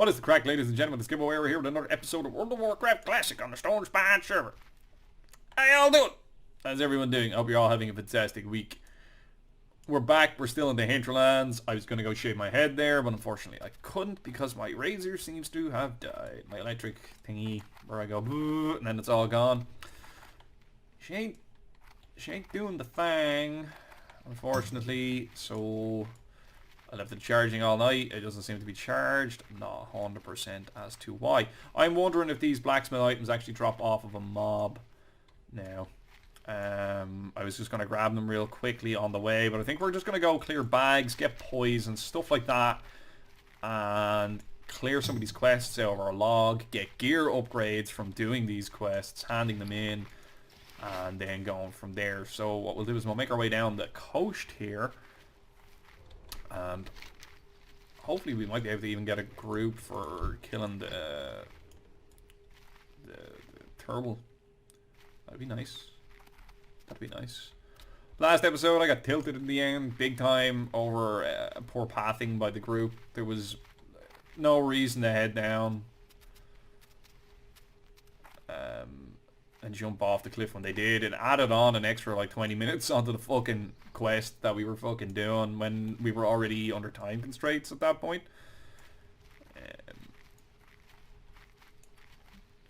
What is the crack, ladies and gentlemen? It's Gibboeire here with another episode of World of Warcraft Classic on the Stone Spine server. How y'all doing? How's everyone doing? I hope you're all having a fantastic week. We're back. We're still in the hinterlands. I was going to go shave my head there, but unfortunately I couldn't because my razor seems to have died. My electric thingy where I go boo, and then it's all gone. She ain't doing the thing, unfortunately, so I left it charging all night. It doesn't seem to be charged. Not 100% as to why. I'm wondering if these blacksmith items actually drop off of a mob now. I was just going to grab them real quickly on the way, but I think we're just going to go clear bags, get poison, stuff like that, and clear some of these quests out of our log, get gear upgrades from doing these quests, handing them in, and then going from there. So what we'll do is we'll make our way down the coast here, and hopefully we might be able to even get a group for killing the turtle. That'd be nice. That'd be nice. Last episode I got tilted in the end big time over poor pathing by the group. There was no reason to head down and jump off the cliff when they did. It added on an extra like 20 minutes onto the fucking quest that we were fucking doing when we were already under time constraints at that point.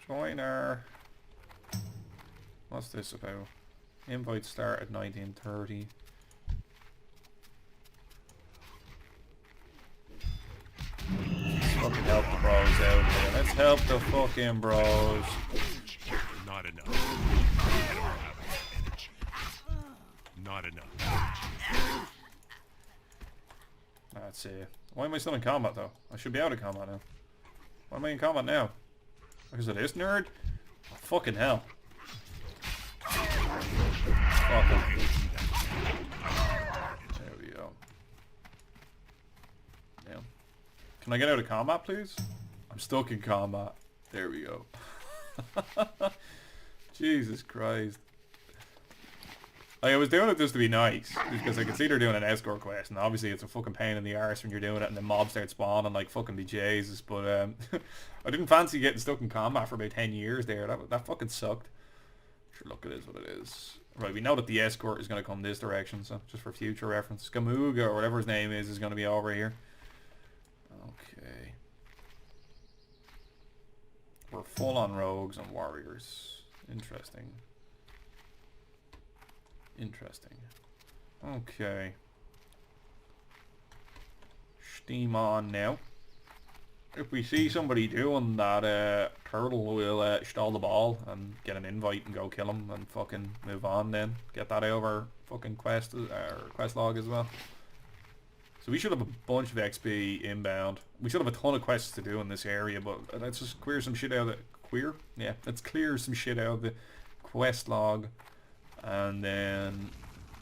Join our... What's this about? Invite start at 19:30. Let's fucking help the bros out here. Let's help the fucking bros. Not enough. I don't have enough energy. Not enough. That's it. Why am I still in combat though? I should be out of combat now. Why am I in combat now? Because of this nerd? Oh, fucking hell. Fuck him. There we go. Yeah. Can I get out of combat, please? I'm stuck in combat. There we go. Jesus Christ. I was doing it just to be nice, because I could see they're doing an escort quest, and obviously it's a fucking pain in the arse when you're doing it and the mobs start spawning like fucking bejesus, but I didn't fancy getting stuck in combat for about 10 years there. That fucking sucked. Sure, look, it is what it is. Right, we know that the escort is going to come this direction, so just for future reference. Skamuga, or whatever his name is going to be over here. Okay. We're full on rogues and warriors. Interesting. Interesting. Okay. Steam on now. If we see somebody doing that turtle, we'll stall the ball and get an invite and go kill him and fucking move on then. Get that out of our fucking quest log as well. So we should have a bunch of XP inbound. We should have a ton of quests to do in this area, but let's just clear some shit out of the... let's clear some shit out of the quest log and then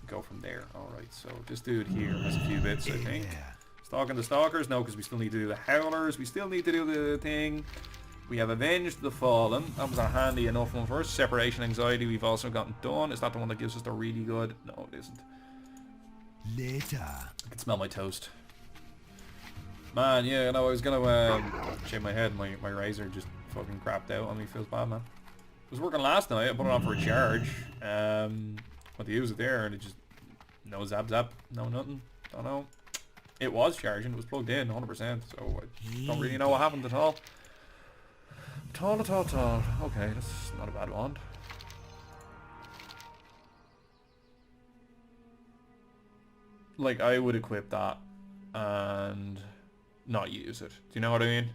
go from there. Alright, so this dude here has a few bits, I think. Stalking the stalkers? No, because we still need to do the howlers. We still need to do the thing. We have avenged the fallen. That was a handy enough one first. Separation anxiety we've also gotten done. Is that the one that gives us the really good? No, it isn't. Later. I can smell my toast. Man, yeah, no, I was gonna shave my head. My razor just fucking crapped out on me. Feels bad, man. It was working last night. I put it on for a charge. Went to use it there and it just... No zap zap. No nothing. Don't know. It was charging, it was plugged in 100%, so I don't really know what happened at all. At all. Okay, that's not a bad wand. Like, I would equip that and not use it. Do you know what I mean?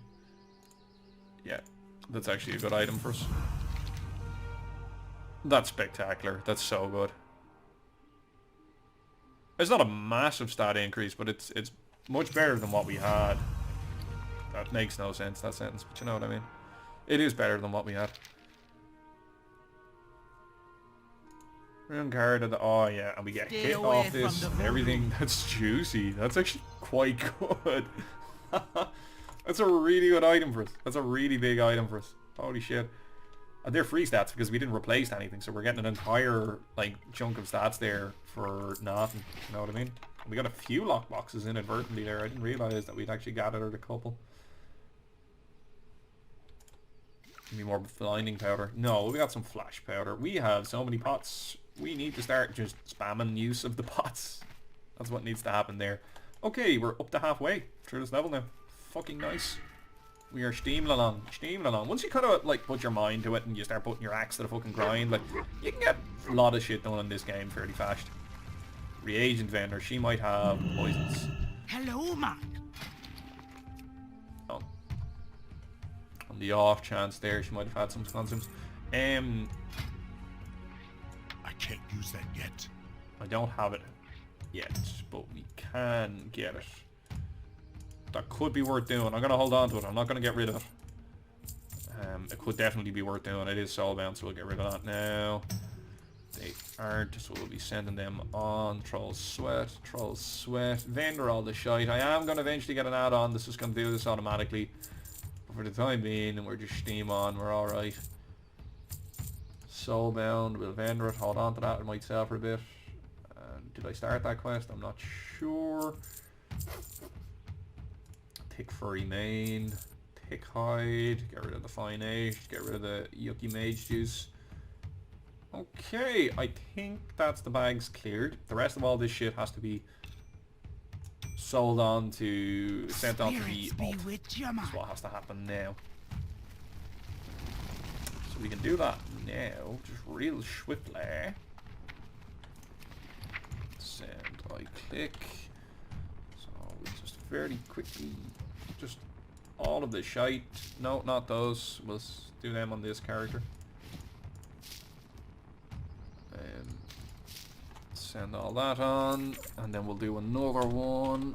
Yeah, that's actually a good item for us. That's spectacular. That's so good. It's not a massive stat increase, but it's much better than what we had. That makes no sense, that sentence, but you know what I mean. It is better than what we had. Rune card of the... Oh yeah, and we get hit off this and everything. That's juicy. That's actually quite good. That's a really good item for us. That's a really big item for us. Holy shit. And they're free stats because we didn't replace anything, so we're getting an entire like chunk of stats there for nothing. You know what I mean? We got a few lockboxes inadvertently there. I didn't realise that we'd actually gathered a couple. Give me more blinding powder. No, we got some flash powder. We have so many pots. We need to start just spamming use of the pots. That's what needs to happen there. Okay, we're up to halfway through this level now. Fucking nice. We are steaming along, steaming along. Once you kind of like put your mind to it and you start putting your axe to the fucking grind, like you can get a lot of shit done in this game fairly fast. Reagent vendor, she might have poisons. Hello, Mark. Oh. On the off chance there, she might have had some consumes. I can't use that yet. I don't have it yet, but we can get it. That could be worth doing. I'm going to hold on to it. I'm not going to get rid of it. It could definitely be worth doing. It is soulbound, so we'll get rid of that now. They aren't, so we'll be sending them on. Troll's Sweat, Troll's Sweat. Vendor all the shite. I am going to eventually get an add-on. This is going to do this automatically. But for the time being, we're just steam on. We're alright. Soulbound, we'll vendor it. Hold on to that. It might sell for a bit. Did I start that quest? I'm not sure. Tick Furry Mane. Tick Hide. Get rid of the Fine Age. Get rid of the Yucky Mage Juice. Okay, I think that's the bags cleared. The rest of all this shit has to be sold on to, sent on to the alt. That's what has to happen now. So we can do that now, just real swiftly. Send, I click. So we just fairly quickly, just all of the shite. No, not those. We'll do them on this character. Send all that on, and then we'll do another one.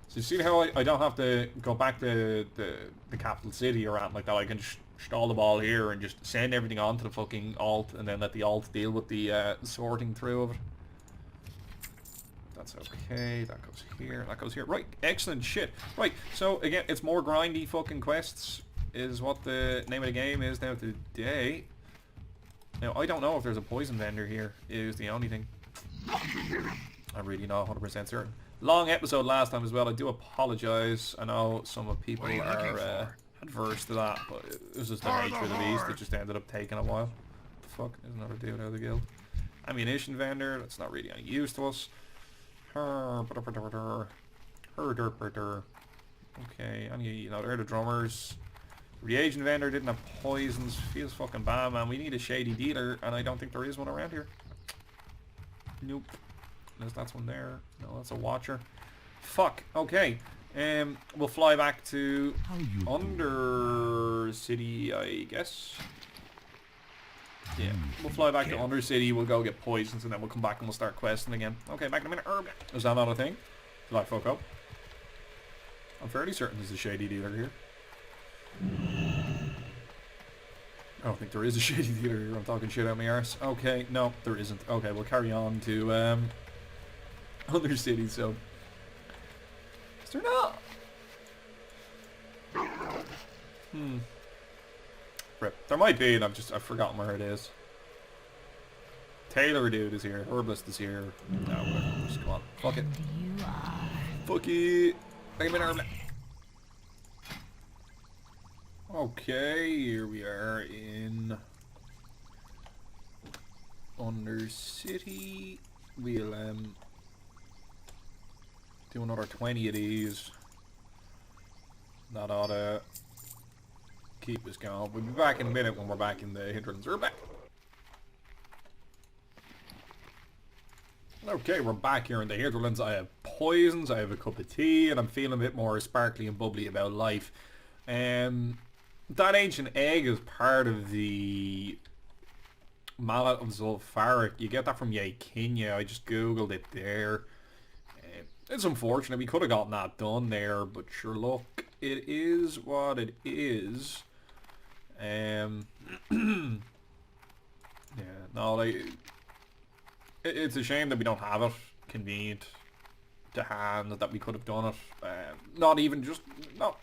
So you see how I don't have to go back to the capital city or anything like that. I can just stall the ball here and just send everything on to the fucking alt, and then let the alt deal with the sorting through of it. That's okay. That goes here. That goes here. Right. Excellent shit. Right. So again, it's more grindy fucking quests is what the name of the game is now today. Now, I don't know if there's a poison vendor here, is the only thing. I'm really not 100% certain. Long episode last time as well, I do apologise. I know some of people are adverse to that, but it was just the nature of the beast. It just ended up taking a while. What the fuck? There's another dude out of the guild. Ammunition vendor, that's not really any use to us. Okay, and you know, they're the drummers. Reagent vendor didn't have poisons. Feels fucking bad, man. We need a shady dealer, and I don't think there is one around here. Nope. Unless that's one there. No, that's a watcher. Fuck. Okay. We'll fly back to Undercity, I guess. Yeah, we'll fly back to Undercity. We'll go get poisons, and then we'll come back and we'll start questing again. Okay, back in a minute. Is that not a thing? Did I fuck up? I'm fairly certain there's a shady dealer here. I don't think there is a shady dealer here. I'm talking shit out my arse. Okay, no, there isn't. Okay, we'll carry on to Undercity. So, is there not? Rip. There might be, and I've forgotten where it is. Taylor dude is here. Herbalist is here. No, whatever. Just come on. Fuck it. Fuck it. Take me herbalist. Okay, here we are in Undercity. We'll do another 20 of these. That ought to keep us going. We'll be back in a minute when we're back in the hinterlands. We're back. Okay, we're back here in the hinterlands. I have poisons, I have a cup of tea, and I'm feeling a bit more sparkly and bubbly about life. That ancient egg is part of the mallet of Zulfaric. You get that from Yakinya. I just googled it there. It's unfortunate. We could have gotten that done there, but sure, look, it is what it is. Yeah, no, like, it's a shame that we don't have it convenient to hand, that we could have done it. Not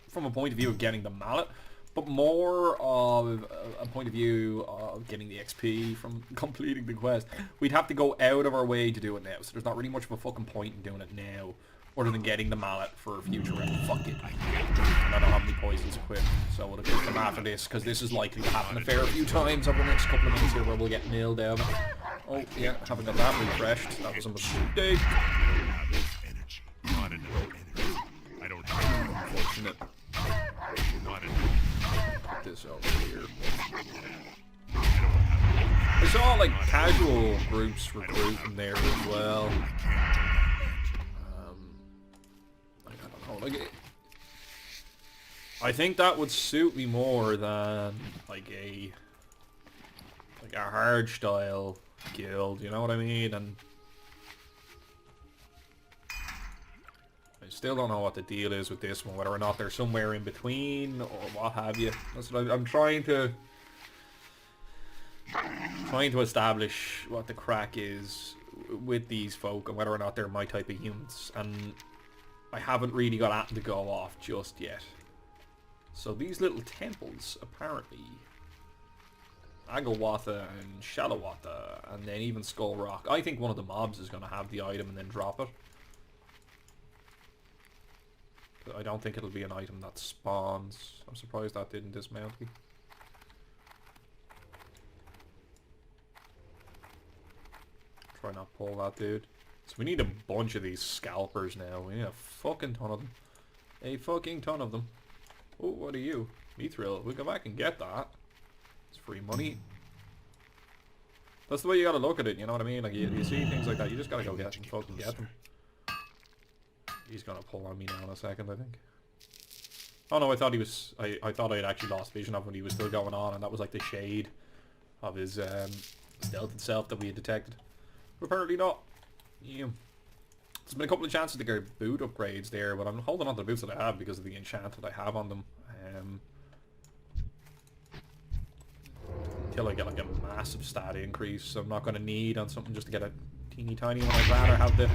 from a point of view of getting the mallet, but more of a point of view of getting the XP from completing the quest. We'd have to go out of our way to do it now, so there's not really much of a fucking point in doing it now. other than getting the mallet for a future round. Fuck it. And I don't have any poisons equipped, so we'll equip them after this, because this is likely to happen a fair few times over the next couple of minutes here where we'll get nailed down. Oh, yeah, haven't got that refreshed. That was a mistake. Energy. Not enough energy. I don't have Unfortunate. not enough. Put this over here. I saw, like, casual groups recruiting there as well. I don't know, like, I think that would suit me more than, like, a hard style guild, you know what I mean? And I still don't know what the deal is with this one, whether or not they're somewhere in between or what have you. That's what I'm trying to establish what the crack is with these folk and whether or not they're my type of humans, and I haven't really got anything to go off just yet. So these little temples, apparently, Agawatha and Shalawatha, and then even Skull Rock. I think one of the mobs is going to have the item and then drop it. But I don't think it'll be an item that spawns. I'm surprised that didn't dismount me. Try not pull that dude. So we need a bunch of these scalpers now. We need a fucking ton of them. A fucking ton of them. Oh, what are you? Mithril. We'll go back and get that. It's free money. That's the way you gotta look at it, you know what I mean? Like, you see things like that, you just gotta go get them, fucking get them. He's gonna pull on me now in a second, I think. Oh no, I thought he was... I thought I had actually lost vision of when he was still going on, and that was like the shade of his stealth itself that we had detected. But apparently not. Yeah. There's been a couple of chances to get boot upgrades there, but I'm holding on to the boots that I have because of the enchant that I have on them. Until I get like a massive stat increase, so I'm not going to need on something just to get a teeny tiny one. I'd rather have the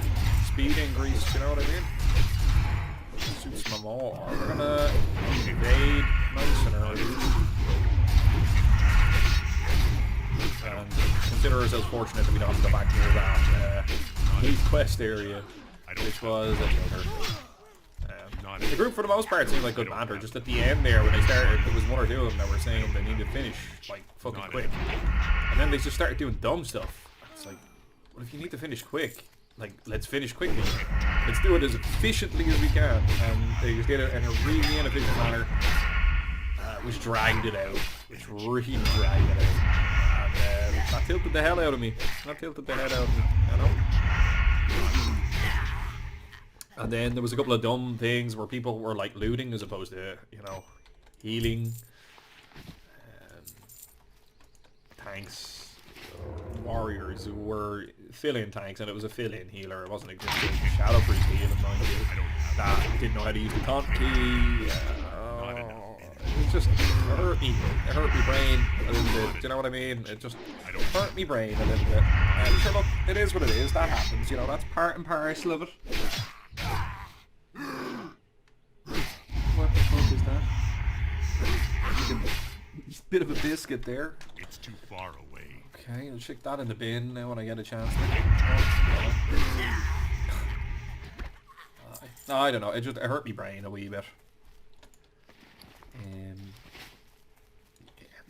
speed increase, you know what I mean? Suits me more. We're going to evade nice and early. And consider ourselves fortunate that we don't have to go back near that Heath quest area, which was a joker. The group for the most part seemed like good banter. Just at the end there when they started, there was one or two of them that were saying they need to finish like fucking quick, and then they just started doing dumb stuff. It's like, well, if you need to finish quick, like, let's finish quickly. Let's do it as efficiently as we can. And they just did it in a really inefficient manner, which dragged it out. Which really dragged it out. And that tilted the hell out of me. That tilted the head out of me, you know? And then there was a couple of dumb things where people were like looting as opposed to, you know, healing. Tanks, warriors who were fill-in tanks, and it was a fill-in healer. It wasn't a good shadow priest healing, mind you. That didn't know how to use the taunt key. It just hurt me. It hurt my brain a little bit. Do you know what I mean? It just hurt my brain a little bit. And sure, look, it is what it is. That happens. You know, that's part and parcel of it. What the fuck is that? Just a bit of a biscuit there. It's too far away. Okay, I'll stick that in the bin now when I get a chance to. No, I don't know. It hurt my brain a wee bit.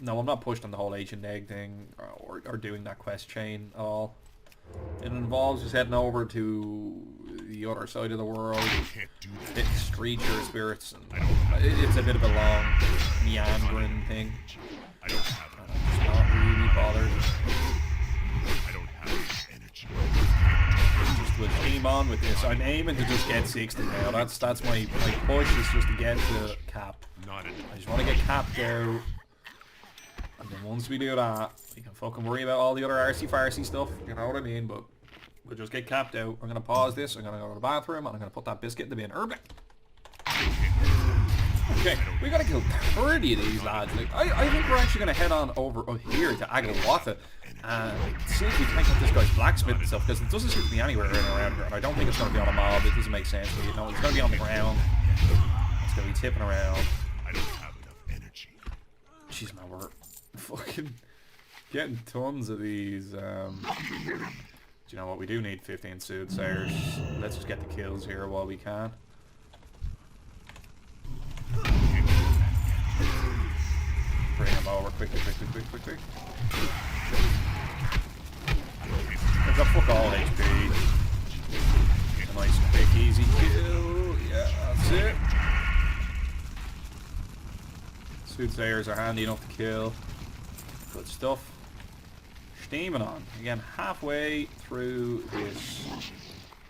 No, I'm not pushed on the whole ancient egg thing or doing that quest chain at all. It involves just heading over to the other side of the world, hitting Streeter spirits, and it's a bit of a long, meandering thing. I'm just not really bothered. Just with aim on with this. I'm aiming to just get 60 now. That's my push is just to get to cap. I just want to get capped out. And then once we do that, we can fucking worry about all the other artsy-fartsy stuff, you know what I mean? But we'll just get capped out. I'm going to pause this, I'm going to go to the bathroom, and I'm going to put that biscuit in the bin. Okay, we got to kill 30 of these lads. Like, I think we're actually going to head on over here to Agawatha and see if we can get this guy's blacksmith and stuff, because it doesn't seem to be anywhere around here, and I don't think it's going to be on a mob. It doesn't make sense. You know, it's going to be on the ground. It's going to be tipping around. I don't have enough energy. Jeez, man, we're fucking getting tons of these Do you know what? We do need 15 soothsayers. Let's just get the kills here while we can. Bring them over quickly. They've got fuck all HP. A nice, quick, easy kill. Yeah, that's it. Soothsayers are handy enough to kill. Good stuff. Steaming on. Again, halfway through this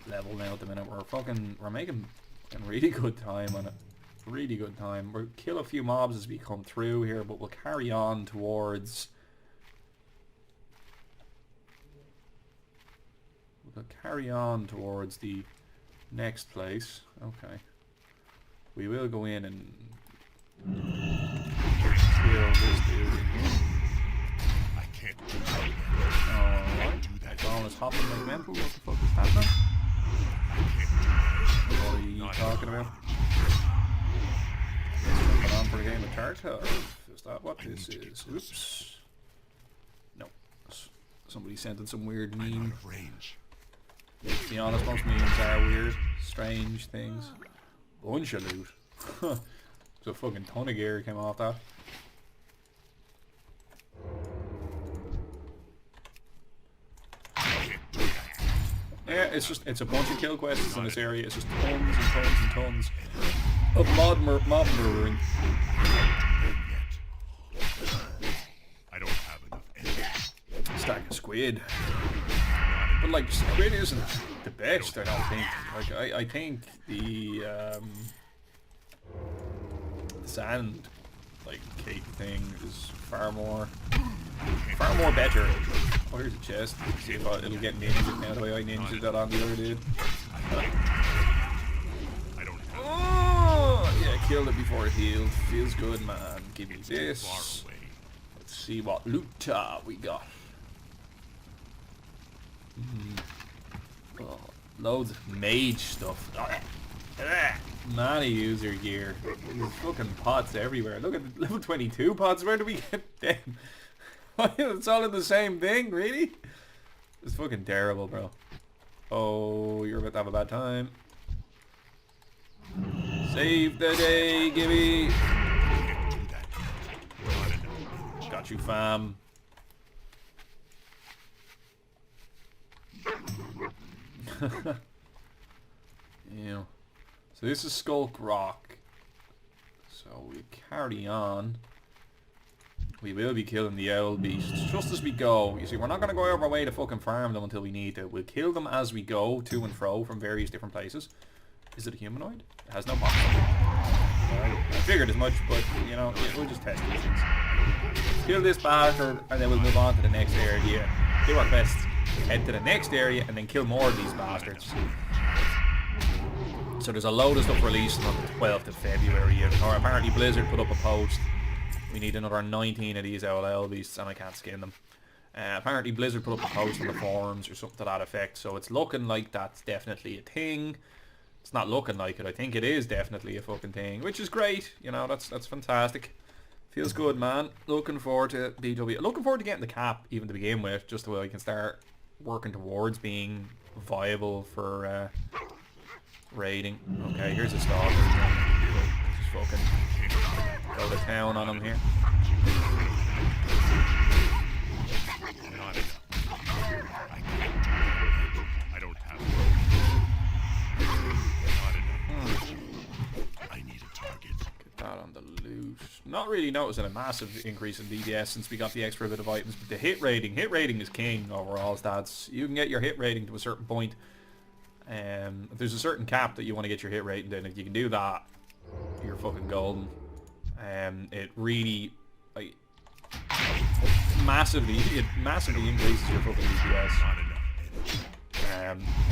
level now at the minute. We're making a really good time on it. Really good time. We'll kill a few mobs as we come through here, but we'll carry on towards... We'll carry on towards the next place. Okay. We will go in and kill this dude in here. I can't do that. Alright. Dawn is hopping like mental. What the fuck is happening? What are you talking about? Jumping on for a game of Tarkov. Is that what this is? Oops. No. Somebody sent in some weird meme. Range. To be honest, most memes are weird, strange things. Bunch of loot. There's a fucking ton of gear came off that. Yeah, it's a bunch of kill quests in this area. It's just tons and tons and tons of mob murdering. I don't have enough energy. Stack of squid. But like, squid isn't the best, I don't think. Like, I think the sand, like, cake thing is far more better. Oh, here's a chest. See if it'll get ninja now the way I ninja that on the other dude. Oh, yeah, killed it before it healed. Feels good, man. Give me this. Let's see what loot we got. Oh, loads of mage stuff. Mana user gear. There's fucking pots everywhere. Look at the level 22 pots. Where do we get them? It's all in the same thing, really? It's fucking terrible, bro. Oh, you're about to have a bad time. Save the day, Gibby. Got you, fam. Yeah. So this is Skulk Rock. So we carry on. We will be killing the owl beasts just as we go. You see, we're not going to go out of our way to fucking farm them until we need to. We'll kill them as we go to and fro from various different places. Is it a humanoid? It has no box. I figured as much, but, you know, we'll just test these things. Kill this bastard, and then we'll move on to the next area. Do our best. Head to the next area, and then kill more of these bastards. So there's a load of stuff releasing on the 12th of February. Or apparently Blizzard put up a post. We need another 19 of these owl beasts, and I can't skin them. Apparently Blizzard put up a post on the forums or something to that effect, so it's looking like that's definitely a thing. It's not looking like it. I think it is definitely a fucking thing, which is great. You know, that's fantastic. Feels good, man. Looking forward to BW. Looking forward to getting the cap even to begin with, just so I can start working towards being viable for raiding. Okay, here's a stalker. Just fucking go to town on him here. I don't have I need a target. Get that on the loot. Not really noticing a massive increase in DPS since we got the extra bit of items, but the hit rating is king over all stats. You can get your hit rating to a certain point. If there's a certain cap that you want to get your hit rating, then if you can do that, you're fucking golden. It really, like, massively increases your fucking DPS.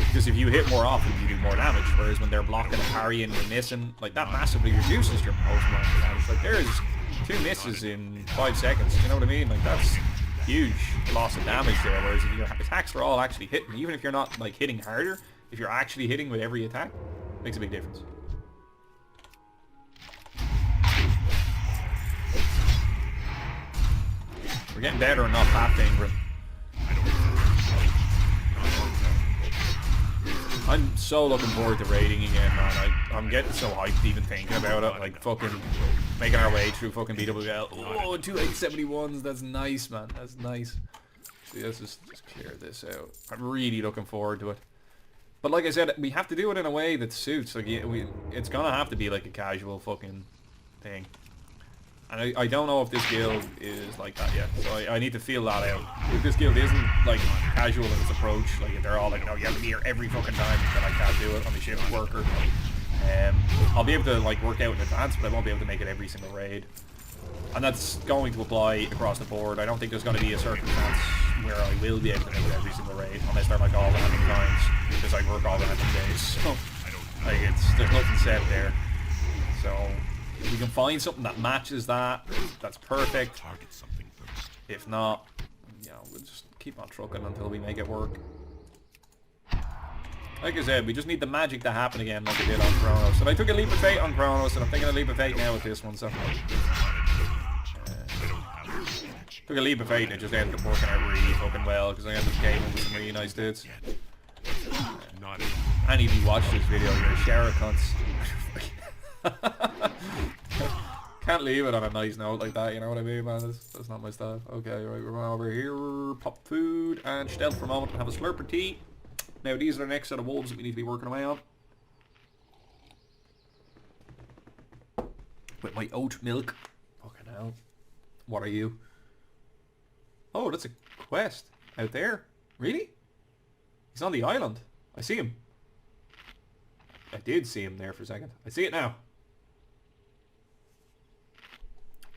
Because if you hit more often, you do more damage, whereas when they're blocking and parrying and missing, like, that massively reduces your post-market damage. Like, there's 2 misses in 5 seconds, you know what I mean? Like, that's huge loss of damage there, whereas if your attacks are all actually hitting, even if you're not, like, hitting harder, if you're actually hitting with every attack, makes a big difference. We're getting better and not that angry. I'm so looking forward to raiding again, man. I'm getting so hyped even thinking about it. Like, fucking making our way through fucking BWL. Oh, 2871s. That's nice, man. That's nice. See, let's just clear this out. I'm really looking forward to it. But like I said, we have to do it in a way that suits. Like, it's gonna have to be like a casual fucking thing. And I don't know if this guild is like that yet, so I need to feel that out. If this guild isn't like casual in its approach, like if they're all like, no, you have to be here every fucking time, then I can't do it. I'm a shift worker. I'll be able to like work out in advance, but I won't be able to make it every single raid. And that's going to apply across the board. I don't think there's going to be a circumstance where I will be able to make it every single raid, unless they're like all random times, because I work all random days. So like there's nothing set there. So if we can find something that matches that, that's perfect. Target something first. If not, you know, we'll just keep on trucking until we make it work. Like I said, we just need the magic to happen again like it did on Chronos. And I took a leap of faith on Chronos, and I'm taking a leap of faith now with this one, so... took a leap of faith and it just ended up working out really fucking well, because I ended up gaming with some really nice dudes. Any of you watch this video, you're a shower cunts. Can't leave it on a nice note like that, you know what I mean, man? That's not my style. Okay, right, we're going over here, pop food, and stealth for a moment, and have a slurp of tea. Now, these are the next set of wolves that we need to be working away on. With my oat milk. Fucking hell. What are you? Oh, that's a quest. Out there? Really? He's on the island. I see him. I did see him there for a second. I see it now.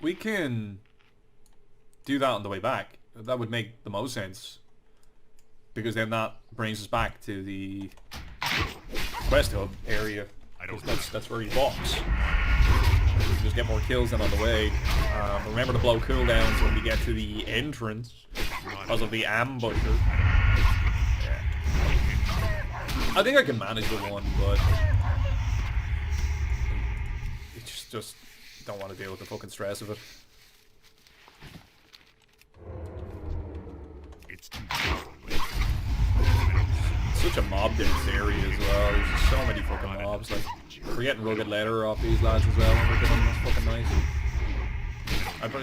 We can do that on the way back. That would make the most sense. Because then that brings us back to the quest hub area. That's where he walks. We just get more kills than on the way. Remember to blow cooldowns when we get to the entrance because of the ambusher. Yeah. I think I can manage with one, but just don't want to deal with the fucking stress of it. It's too far away. Such a mob dense area as well. There's just so many fucking mobs. Like, we're getting rugged leather off these lads as well when we're doing this. Fucking nice.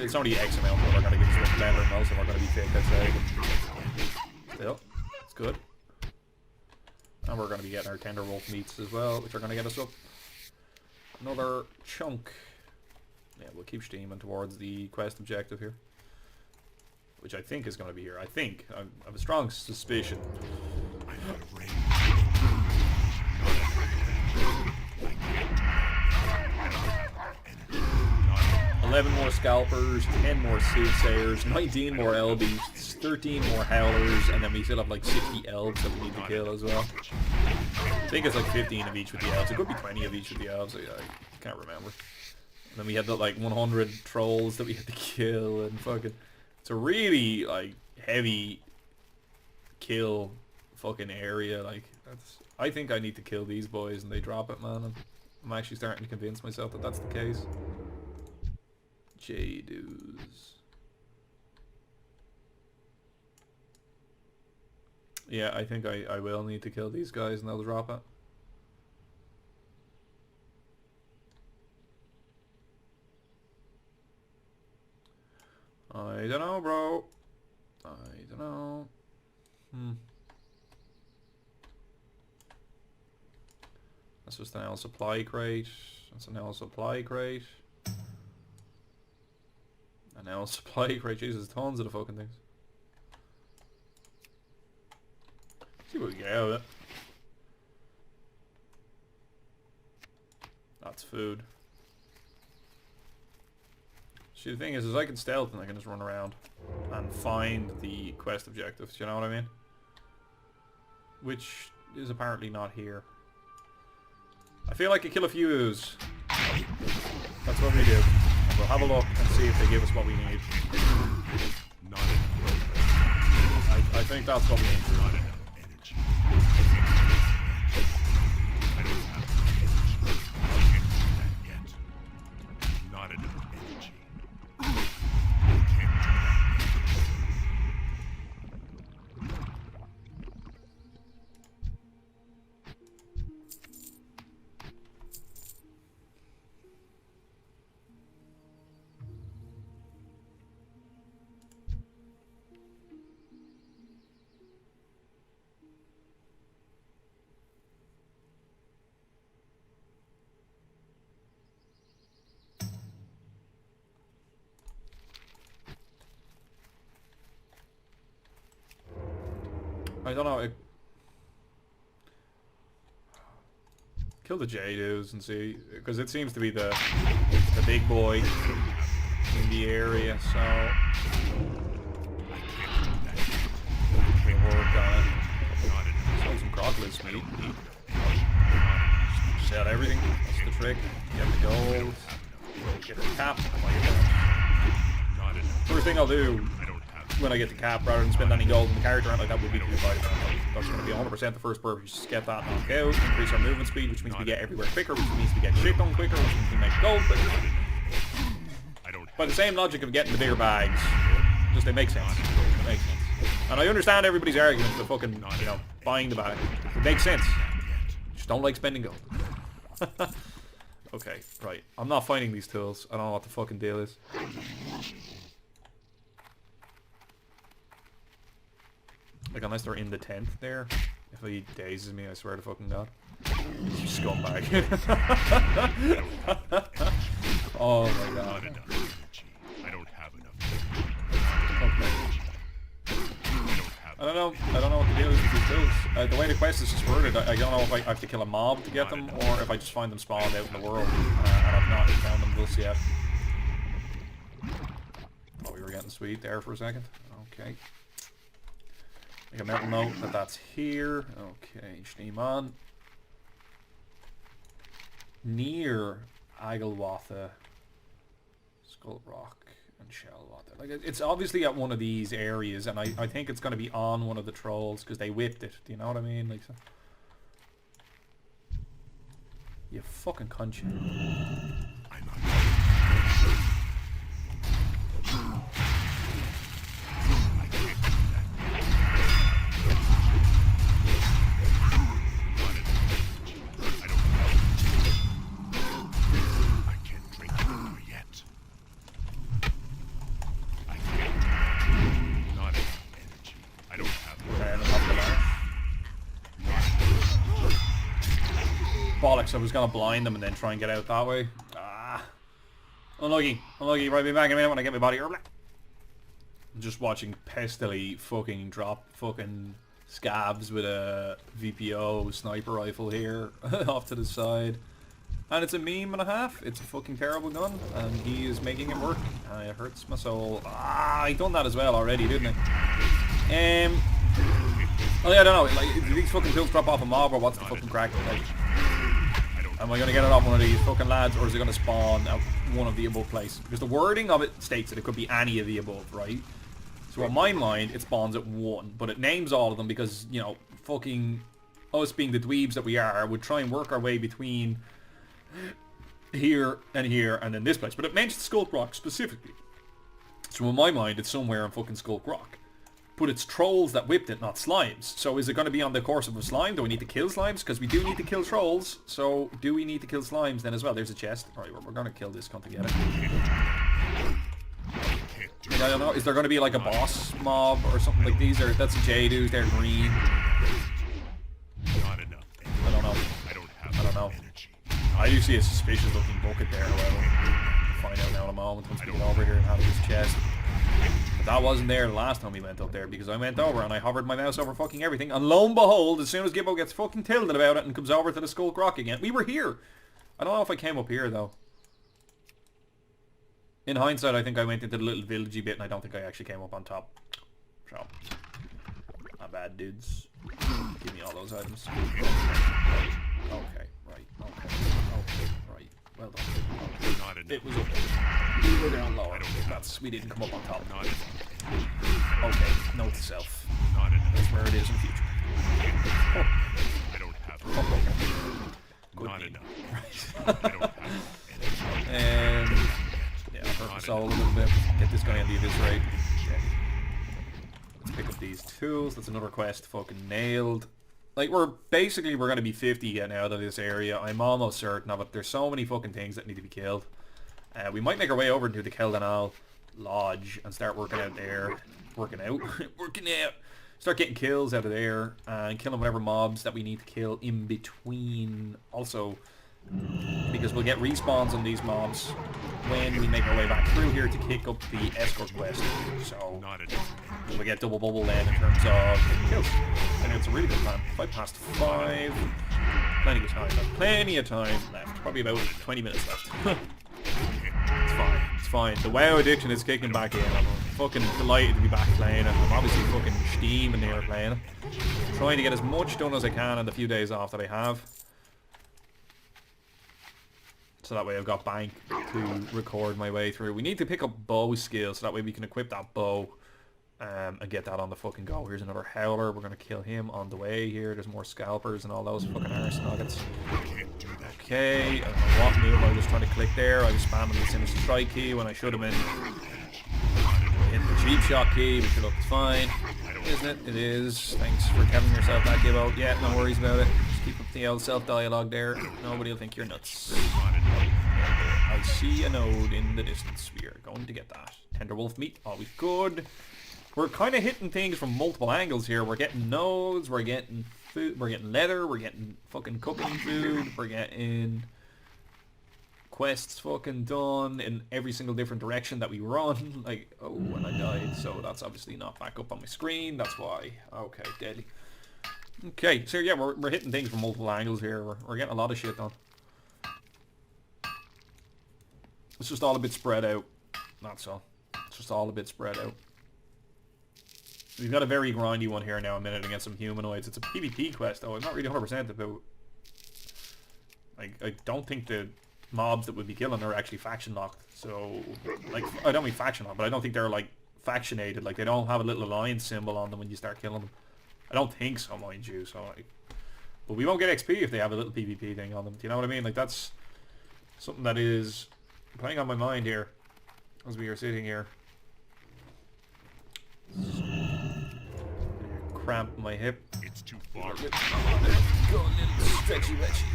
It's only X amount that are going to give us rugged leather, and most of them are going to be fake, I'd say. Still, it's good. And we're going to be getting our tender wolf meats as well, which are going to get us up another chunk. Yeah, we'll keep steaming towards the quest objective here, which I think is going to be here. I have a strong suspicion. 11 more scalpers, 10 more soothsayers, 19 more elves, 13 more howlers, and then we still have like 60 elves that we need to kill as well. I think it's like 15 of each with the elves. It could be 20 of each with the elves. I can't remember. And then we had the like 100 trolls that we had to kill, and fucking... It's a really like heavy kill fucking area. Like, I think I need to kill these boys and they drop it, man. I'm actually starting to convince myself that that's the case. J-Doos. Yeah, I think I will need to kill these guys and they'll drop it. I don't know, bro. I don't know. That's just an L supply crate. That's an L supply crate. An L supply crate. Jesus, tons of the fucking things. See what we get out of it. That's food. See, the thing is I can stealth and I can just run around and find the quest objectives, you know what I mean? Which is apparently not here. I feel like I kill a few ooze. That's what we do. We'll have a look and see if they give us what we need. I think that's what we need to do. I don't know. Kill the J-Dudes and see, because it seems to be the big boy in the area, so we work on it. Sold some crocodiles meat. Sell everything. That's the trick. Get the gold. Get the cap. First thing I'll do when I get the cap, rather than spend any gold in the character like that, would be to buy the that's going to be 100% the first purpose. Just get that knocked out, increase our movement speed, which means we get everywhere quicker, which means we get shit done quicker, which means we make gold quicker. By the same logic of getting the bigger bags, just they make sense. It makes sense. And I understand everybody's argument for fucking, you know, buying the bag. It makes sense. Just don't like spending gold. Okay, right. I'm not finding these tools. I don't know what the fucking deal is. Like, unless they're in the tent there. If he dazes me, I swear to fucking God. You scumbag. Oh my God. I don't have enough. Okay. I don't know what the deal is with these tools. The way the quest is just worded, I don't know if I have to kill a mob to get them, or if I just find them spawned out in the world. And I've not found them thus yet. Oh, we were getting sweet there for a second. Okay. Make a mental note that that's here. Okay, steam on. Near Aglewatha, Skull Rock, and Shellwatha. Like, it's obviously at one of these areas, and I think it's going to be on one of the trolls, because they whipped it. Do you know what I mean? Like, so. You fucking cunt, you. I'm not. Bollocks, I was gonna blind them and then try and get out that way. Ah. Unlucky. Unlucky. Right, be back in a minute when I get my body. I'm just watching Pestily fucking drop fucking scabs with a VPO sniper rifle here off to the side. And it's a meme and a half. It's a fucking terrible gun, and he is making it work. It hurts my soul. Ah, I done that as well already, didn't I? Oh yeah, I don't know. Like, do these fucking pills drop off a mob, or what's the fucking crack? Like, am I gonna get it off one of these fucking lads, or is it gonna spawn at one of the above places? Because the wording of it states that it could be any of the above, right? So in my mind, it spawns at one, but it names all of them because, you know, fucking us being the dweebs that we are, would try and work our way between here, and then this place. But it mentions Skulk Rock specifically. So in my mind, it's somewhere in fucking Skulk Rock. But it's trolls that whipped it, not slimes. So is it going to be on the course of a slime? Do we need to kill slimes? Because we do need to kill trolls. So do we need to kill slimes then as well? There's a chest. Alright, we're going to kill this cunt to get it. I don't know. Is there going to be like a boss mob or something like these? Or that's a J-Dudes. They're green. Not enough. I don't know. I don't know. I do see a suspicious looking bucket there, however. We'll find out now in a moment once we get over here and have this chest. But that wasn't there the last time we went up there, because I went over and I hovered my mouse over fucking everything, and lo and behold, as soon as Gibbo gets fucking tilted about it and comes over to the Skulk Rock again, we were here. I don't know if I came up here though. In hindsight, I think I went into the little villagey bit, and I don't think I actually came up on top. So, not bad, dudes. Give me all those items. Okay, right. Okay, right. Well done. It was okay. We were down lower. We didn't come up on top. Okay, note to self. That's where it is in future. I don't have Good not name. enough. Right. I don't have And yeah, hurt my soul a little bit. Get this guy into this right. Okay. Let's pick up these tools. That's another quest fucking nailed. Like, we're going to be 50 getting out of this area. I'm almost certain of it. There's so many fucking things that need to be killed. We might make our way over to the Keldanal Lodge and start working out there. Working out. Start getting kills out of there and killing whatever mobs that we need to kill in between. Also, because we'll get respawns on these mobs when we make our way back through here to kick up the escort quest. So Not enough. we'll get double bubble then in terms of getting kills. I think it's a really good plan. 5 past 5. Plenty of time left. Plenty of time left. Probably about 20 minutes left. It's fine. It's fine. The WoW addiction is kicking back in. I'm fucking delighted to be back playing it. I'm obviously fucking steaming here playing it. Trying to get as much done as I can in the few days off that I have. So that way I've got bank to record my way through. We need to pick up bow skills so that way we can equip that bow and get that on the fucking go. Here's another howler. We're going to kill him on the way here. There's more scalpers and all those fucking arse nuggets. Okay, I don't know what move I was trying to click there. I was spamming the Sinister Strike key when I should have been hitting the Cheap Shot key, which looks fine. Isn't it? It is. Thanks for telling yourself that, Gibboeire. Yeah, no worries about it. Just keep up the old self-dialogue there. Nobody will think you're nuts. I see a node in the distance. We are going to get that. Tender wolf meat, always good. We're kind of hitting things from multiple angles here. We're getting nodes, we're getting food, we're getting leather, we're getting fucking cooking food, we're getting quests fucking done in every single different direction that we run. Like, oh, and I died, so that's obviously not back up on my screen. That's why. Okay, deadly. Okay, so yeah, we're hitting things from multiple angles here. We're getting a lot of shit done. It's just all a bit spread out. That's all. It's just all a bit spread out. We've got a very grindy one here now, a minute against some humanoids. It's a PvP quest, though. I'm not really 100% about... I don't think the mobs that would be killing are actually faction locked. So, like, I don't mean faction locked, but I don't think they're, like, factionated. Like, they don't have a little alliance symbol on them when you start killing them. I don't think so, mind you. So, like... But we won't get XP if they have a little PvP thing on them. Do you know what I mean? Like, that's something that is playing on my mind here as we are sitting here. Cramp my hip. It's too far. Go a little stretchy wetchy.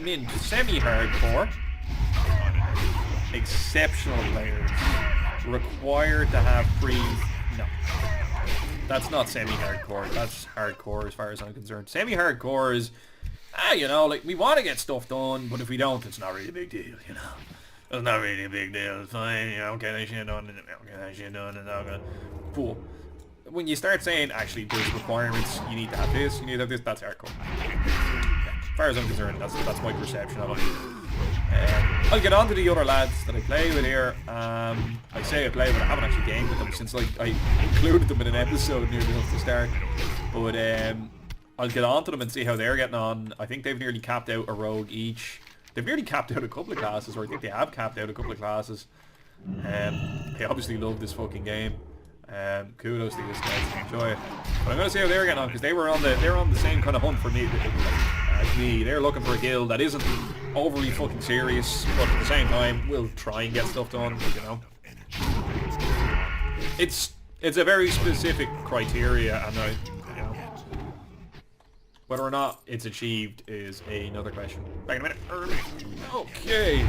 Mint. Semi-hardcore. Exceptional players. Required to have free... No. That's not semi-hardcore. That's hardcore as far as I'm concerned. Semi-hardcore is... you know, like, we want to get stuff done, but if we don't, it's not really a big deal, you know. It's not really a big deal. It's fine, you know, get that shit done, get that shit done, and all that. Cool. When you start saying, actually, there's requirements, you need to have this, you need to have this, that's hardcore. Yeah, as far as I'm concerned, that's my perception of it. I'll get on to the other lads that I play with here. I say I play, but I haven't actually gamed with them since, like, I included them in an episode near enough to start. But, I'll get on to them and see how they're getting on. I think they've nearly capped out a rogue each. They've nearly capped out a couple of classes, or I think they have capped out a couple of classes. They obviously love this fucking game. Kudos to these guys, enjoy it. But I'm gonna see how they're getting on because they're on the same kind of hunt for me as me. They're looking for a guild that isn't overly fucking serious, but at the same time we'll try and get stuff done. You know, it's a very specific criteria, and you know, whether or not it's achieved is another question. Back in a minute. Okay,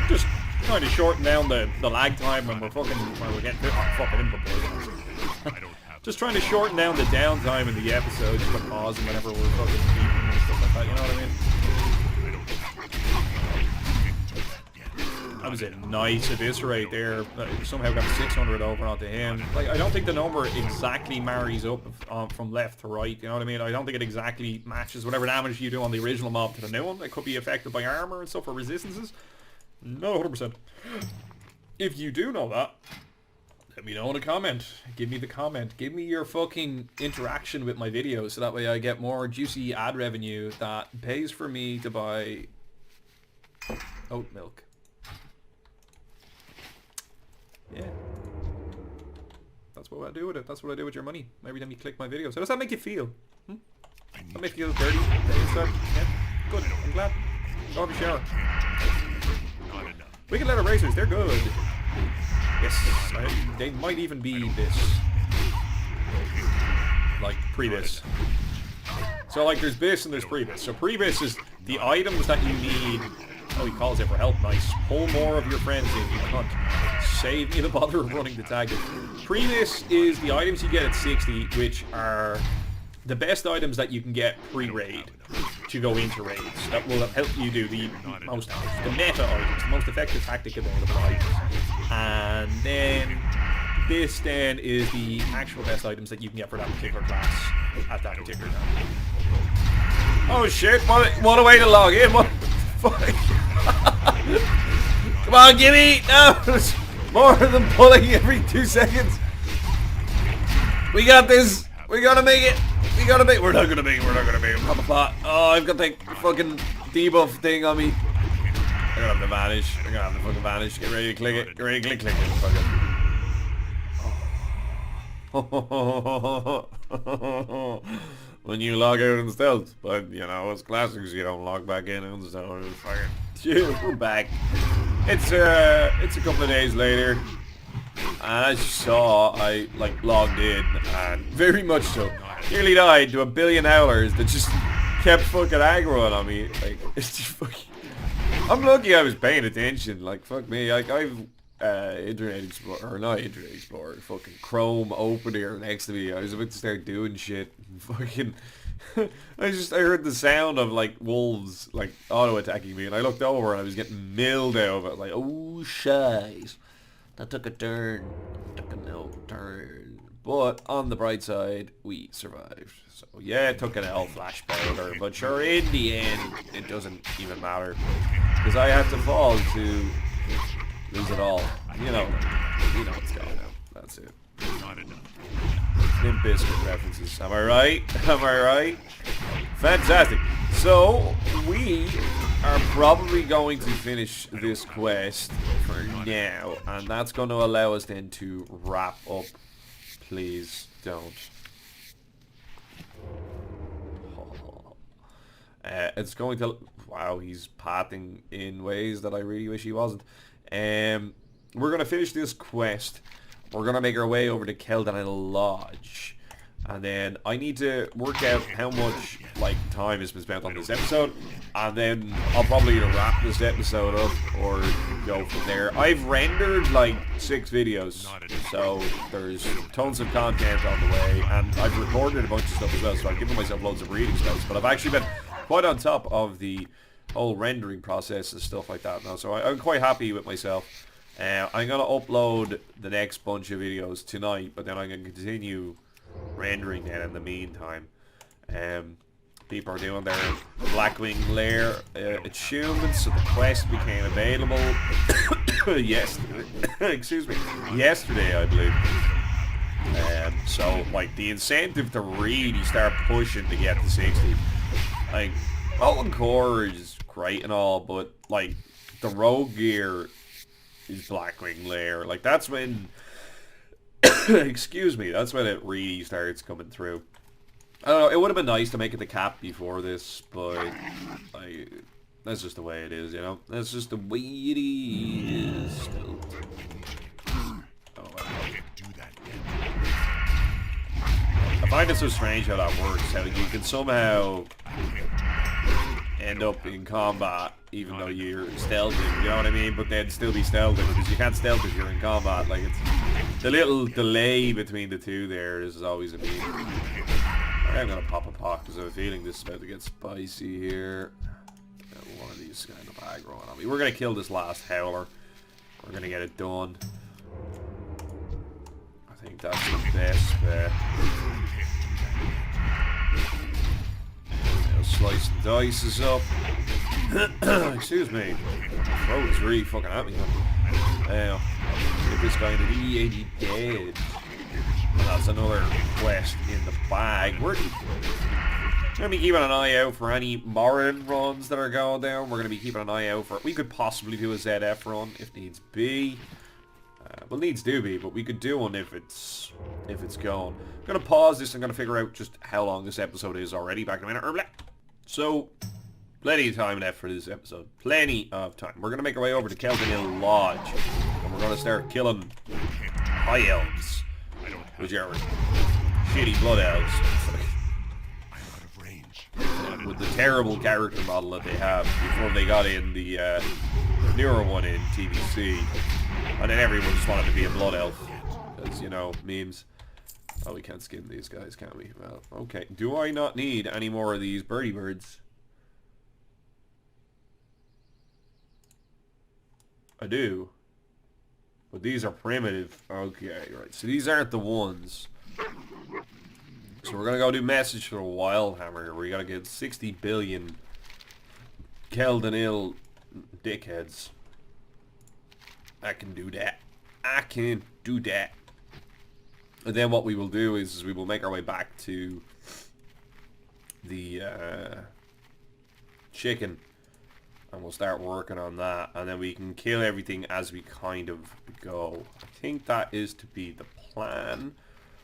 just trying to shorten down the lag time when we're getting fucking input boys. Just trying to shorten down the downtime in the episode, just by pausing whenever we're fucking eating and stuff like that, you know what I mean? That was a nice eviscerate there. Somehow got 600 over onto him. Like, I don't think the number exactly marries up from left to right, you know what I mean? I don't think it exactly matches whatever damage you do on the original mob to the new one. It could be affected by armor and stuff or resistances. No, 100%. If you do know that, let me know in a comment. Give me the comment. Give me your fucking interaction with my videos so that way I get more juicy ad revenue that pays for me to buy oat milk. Yeah. That's what I do with it. That's what I do with your money. Every time you click my videos. How does that make you feel? That make you feel dirty? Yeah. Good. I'm glad. Go have a shower. Wicked Letter Racers, they're good. Yes, they might even be this. Like, pre-bis. So, like, there's bis and there's pre-bis. So, pre-bis is the items that you need. Oh, he calls it for help. Nice. Pull more of your friends in, you cunt. Save me the bother of running to tag it. Pre-bis is the items you get at 60, which are the best items that you can get pre-raid. to go into raids that will help you do the most damage, the meta items, the most effective tactic available items. And then this then is the actual best items that you can get for that particular class at that particular time. Oh shit, what a way to log in, what the fuck? Come on, gimme! No! There's more than pulling every 2 seconds. We got this! We gotta make it! We gotta make it! We're not gonna make it, we're not gonna make it. Pop a pot. Oh, I've got the fucking debuff thing on me. I'm gonna have to vanish. I'm gonna have to fucking vanish. Get ready to click it. Get ready to click it. Fuck it. When you log out in stealth, but you know, it's classics, you don't log back in and so fucking yeah, we're back. It's a couple of days later. And as you saw, I like logged in and very much so nearly died to a billion howlers that just kept fucking aggroing on me. Like it's just fucking I'm lucky I was paying attention. Like fuck me. Like I've Internet Explorer, or not Internet Explorer, fucking Chrome open here next to me. I was about to start doing shit. And fucking, I heard the sound of like wolves like auto attacking me, and I looked over and I was getting milled out of it. Like, oh shit, that took a turn. Took a no turn. But on the bright side, we survived. So yeah, it took an L flash powder, but sure, in the end, it doesn't even matter because I have to fall to lose it all. You know what's going on. That's it. Not enough. Limp Bizkit references. Am I right? Am I right? Fantastic. So, we are probably going to finish this quest for now. And that's going to allow us then to wrap up. Please don't. It's going to... Wow, he's pathing in ways that I really wish he wasn't. We're going to finish this quest. We're going to make our way over to Keldan Lodge. And then I need to work out how much like time has been spent on this episode. And then I'll probably either wrap this episode up or go from there. I've rendered like 6 videos. So there's tons of content on the way. And I've recorded a bunch of stuff as well. So I've given myself loads of breathing space. But I've actually been quite on top of the whole rendering process and stuff like that now, so I'm quite happy with myself. I'm gonna upload the next bunch of videos tonight, but then I'm gonna continue rendering then in the meantime. People are doing their Blackwing Lair achievements, so the quest became available yesterday. Excuse me, yesterday I believe. So like the incentive to really start pushing to get to 60. Like Molten Core is great and all, but like the rogue gear is Blackwing Lair. Like that's when excuse me, that's when it really starts coming through. I don't know, it would have been nice to make it the cap before this, but like that's just the way it is, you know? That's just the way it is. Oh, I find it so strange how that works, how you can somehow end up in combat even though you're stealthing, you know what I mean? But then still be stealthing because you can't stealth if you're in combat. Like it's the little delay between the two there is always a meme. I'm gonna pop a pot because I have a feeling this is about to get spicy here. One of these kind of aggro on me. We're gonna kill this last howler. We're gonna get it done. I think that's the best bet. Slice and dice is up. Excuse me. My throat is really fucking at me. Get this guy into the E80 dead. And that's another quest in the bag. We're gonna be keeping an eye out for any Morin runs that are going down. We're gonna be keeping an eye out for... We could possibly do a ZF run if needs be. Well, needs do be, but we could do one if it's going. I'm gonna pause this. I'm gonna figure out just how long this episode is already. Back in a minute. So, plenty of time left for this episode. Plenty of time. We're gonna make our way over to Keldan Lodge, and we're gonna start killing high elves, which are shitty blood elves. With the terrible character model that they have before they got in the newer one in TBC. And then everyone just wanted to be a blood elf. Because, you know, memes. Oh, we can't skin these guys, can we? Well, okay. Do I not need any more of these birdie birds? I do. But these are primitive. Okay, right. So these aren't the ones. So we're gonna go do message for the Wild Hammer here. We gotta get 60 billion Keldanil dickheads. I can do that. I can do that. And then what we will do is we will make our way back to the chicken. And we'll start working on that. And then we can kill everything as we kind of go. I think that is to be the plan.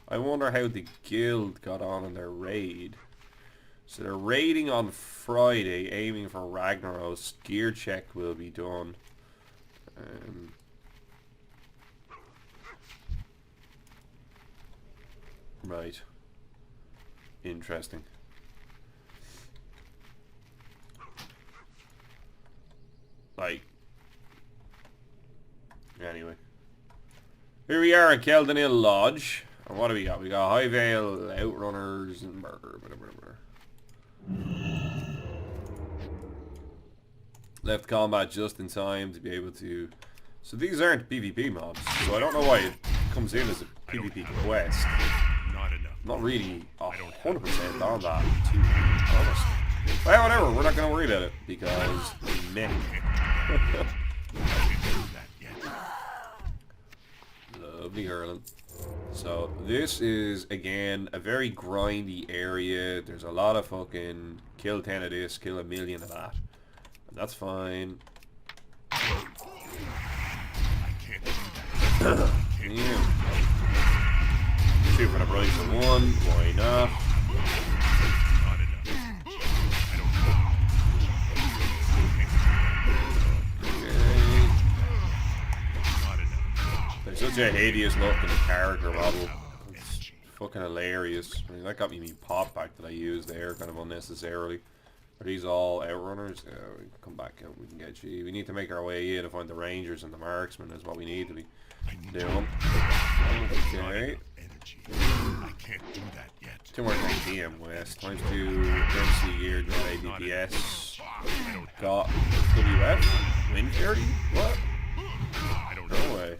I wonder how the guild got on in their raid. So they're raiding on Friday, aiming for Ragnaros. Gear check will be done. Right. Interesting. Like. Anyway. Here we are at Keldanil Lodge. And what do we got? We got High Vale, Outrunners, and Murder. Left combat just in time to be able to... So these aren't PvP mobs, so I don't know why it comes in as a PvP quest. Not enough. Not really 100% on that, to be honest. Well, whatever, we're not going to worry about it, because meh. Lovely hurling. So this is, again, a very grindy area. There's a lot of fucking kill 10 of this, kill a million of that. And that's fine. I can't do that. Yeah. Shoot for the price of one, why not? Not enough. I don't know. Okay. Not enough. There's such a hideous looking character model. It's fucking hilarious. I mean, that got me pop back that I used there kind of unnecessarily. Are these all outrunners? Yeah, we can come back and we can get you. We need to make our way in to find the rangers and the marksmen is what we need to be doing. Okay. I can't do that yet. 2 more DM West. Times 2 MC gear, got ABPS. Got WF? Wind Fury? What? I don't No know. way.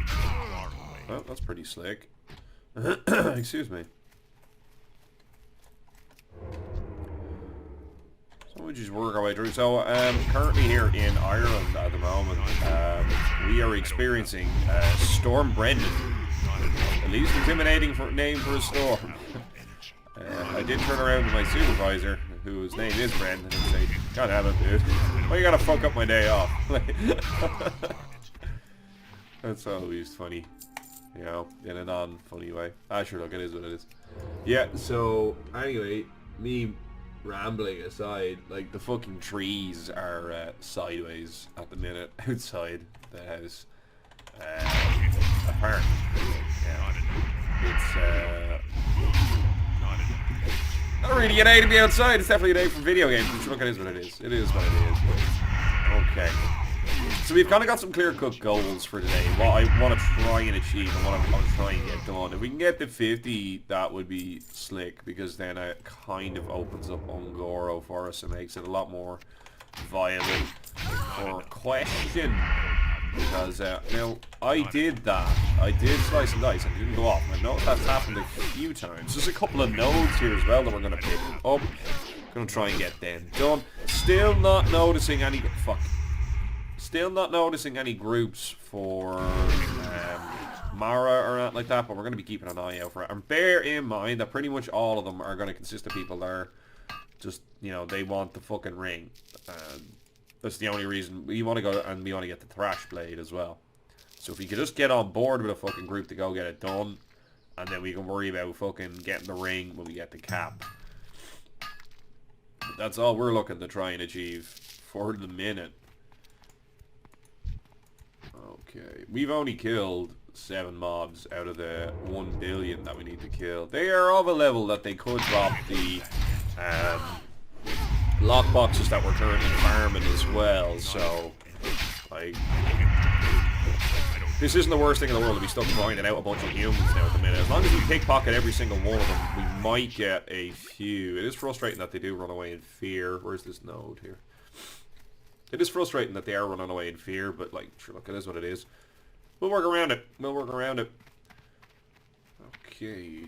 It's far away. Well, that's pretty slick. Excuse me. So we just work our way through. So currently here in Ireland at the moment, we are experiencing Storm Brendan. The least intimidating name for a storm. I did turn around to my supervisor, whose name is Brendan, and say, "God damn it, dude! Why you gotta fuck up my day off?" That's always funny, you know, in a non-funny way. Ah, sure, look, it is what it is. Yeah. So anyway, me rambling aside, like the fucking trees are sideways at the minute outside the house. Apparently, yeah. It's not really a day to be outside. It's definitely a day for video games. Which, look, it is what it is. It is what it is. Okay. So we've kind of got some clear-cut goals for today. What I want to try and achieve and what I want to try and get done. If we can get to 50, that would be slick, because then it kind of opens up Ungoro for us and makes it a lot more viable for question. Because, you know, I did that. I did slice and dice and it didn't go off. I know that's happened a few times. There's a couple of nodes here as well that we're going to pick up. Going to try and get them done. Still not noticing any... Fuck. Still not noticing any groups for Mara or anything like that, but we're going to be keeping an eye out for it. And bear in mind that pretty much all of them are going to consist of people that are just, you know, they want the fucking ring. That's the only reason we want to go, and we want to get the Thrash Blade as well. So if we could just get on board with a fucking group to go get it done, and then we can worry about fucking getting the ring when we get the cap. But that's all we're looking to try and achieve for the minute. Okay, we've only killed 7 mobs out of the 1 billion that we need to kill. They are of a level that they could drop the lockboxes that we're currently farming as well, so like this isn't the worst thing in the world to be stuck finding out a bunch of humans now at the minute. As long as we pickpocket every single one of them, we might get a few. It is frustrating that they do run away in fear. Where's this node here? It is frustrating that they are running away in fear, but like, sure, look, it is what it is. We'll work around it. We'll work around it. Okay.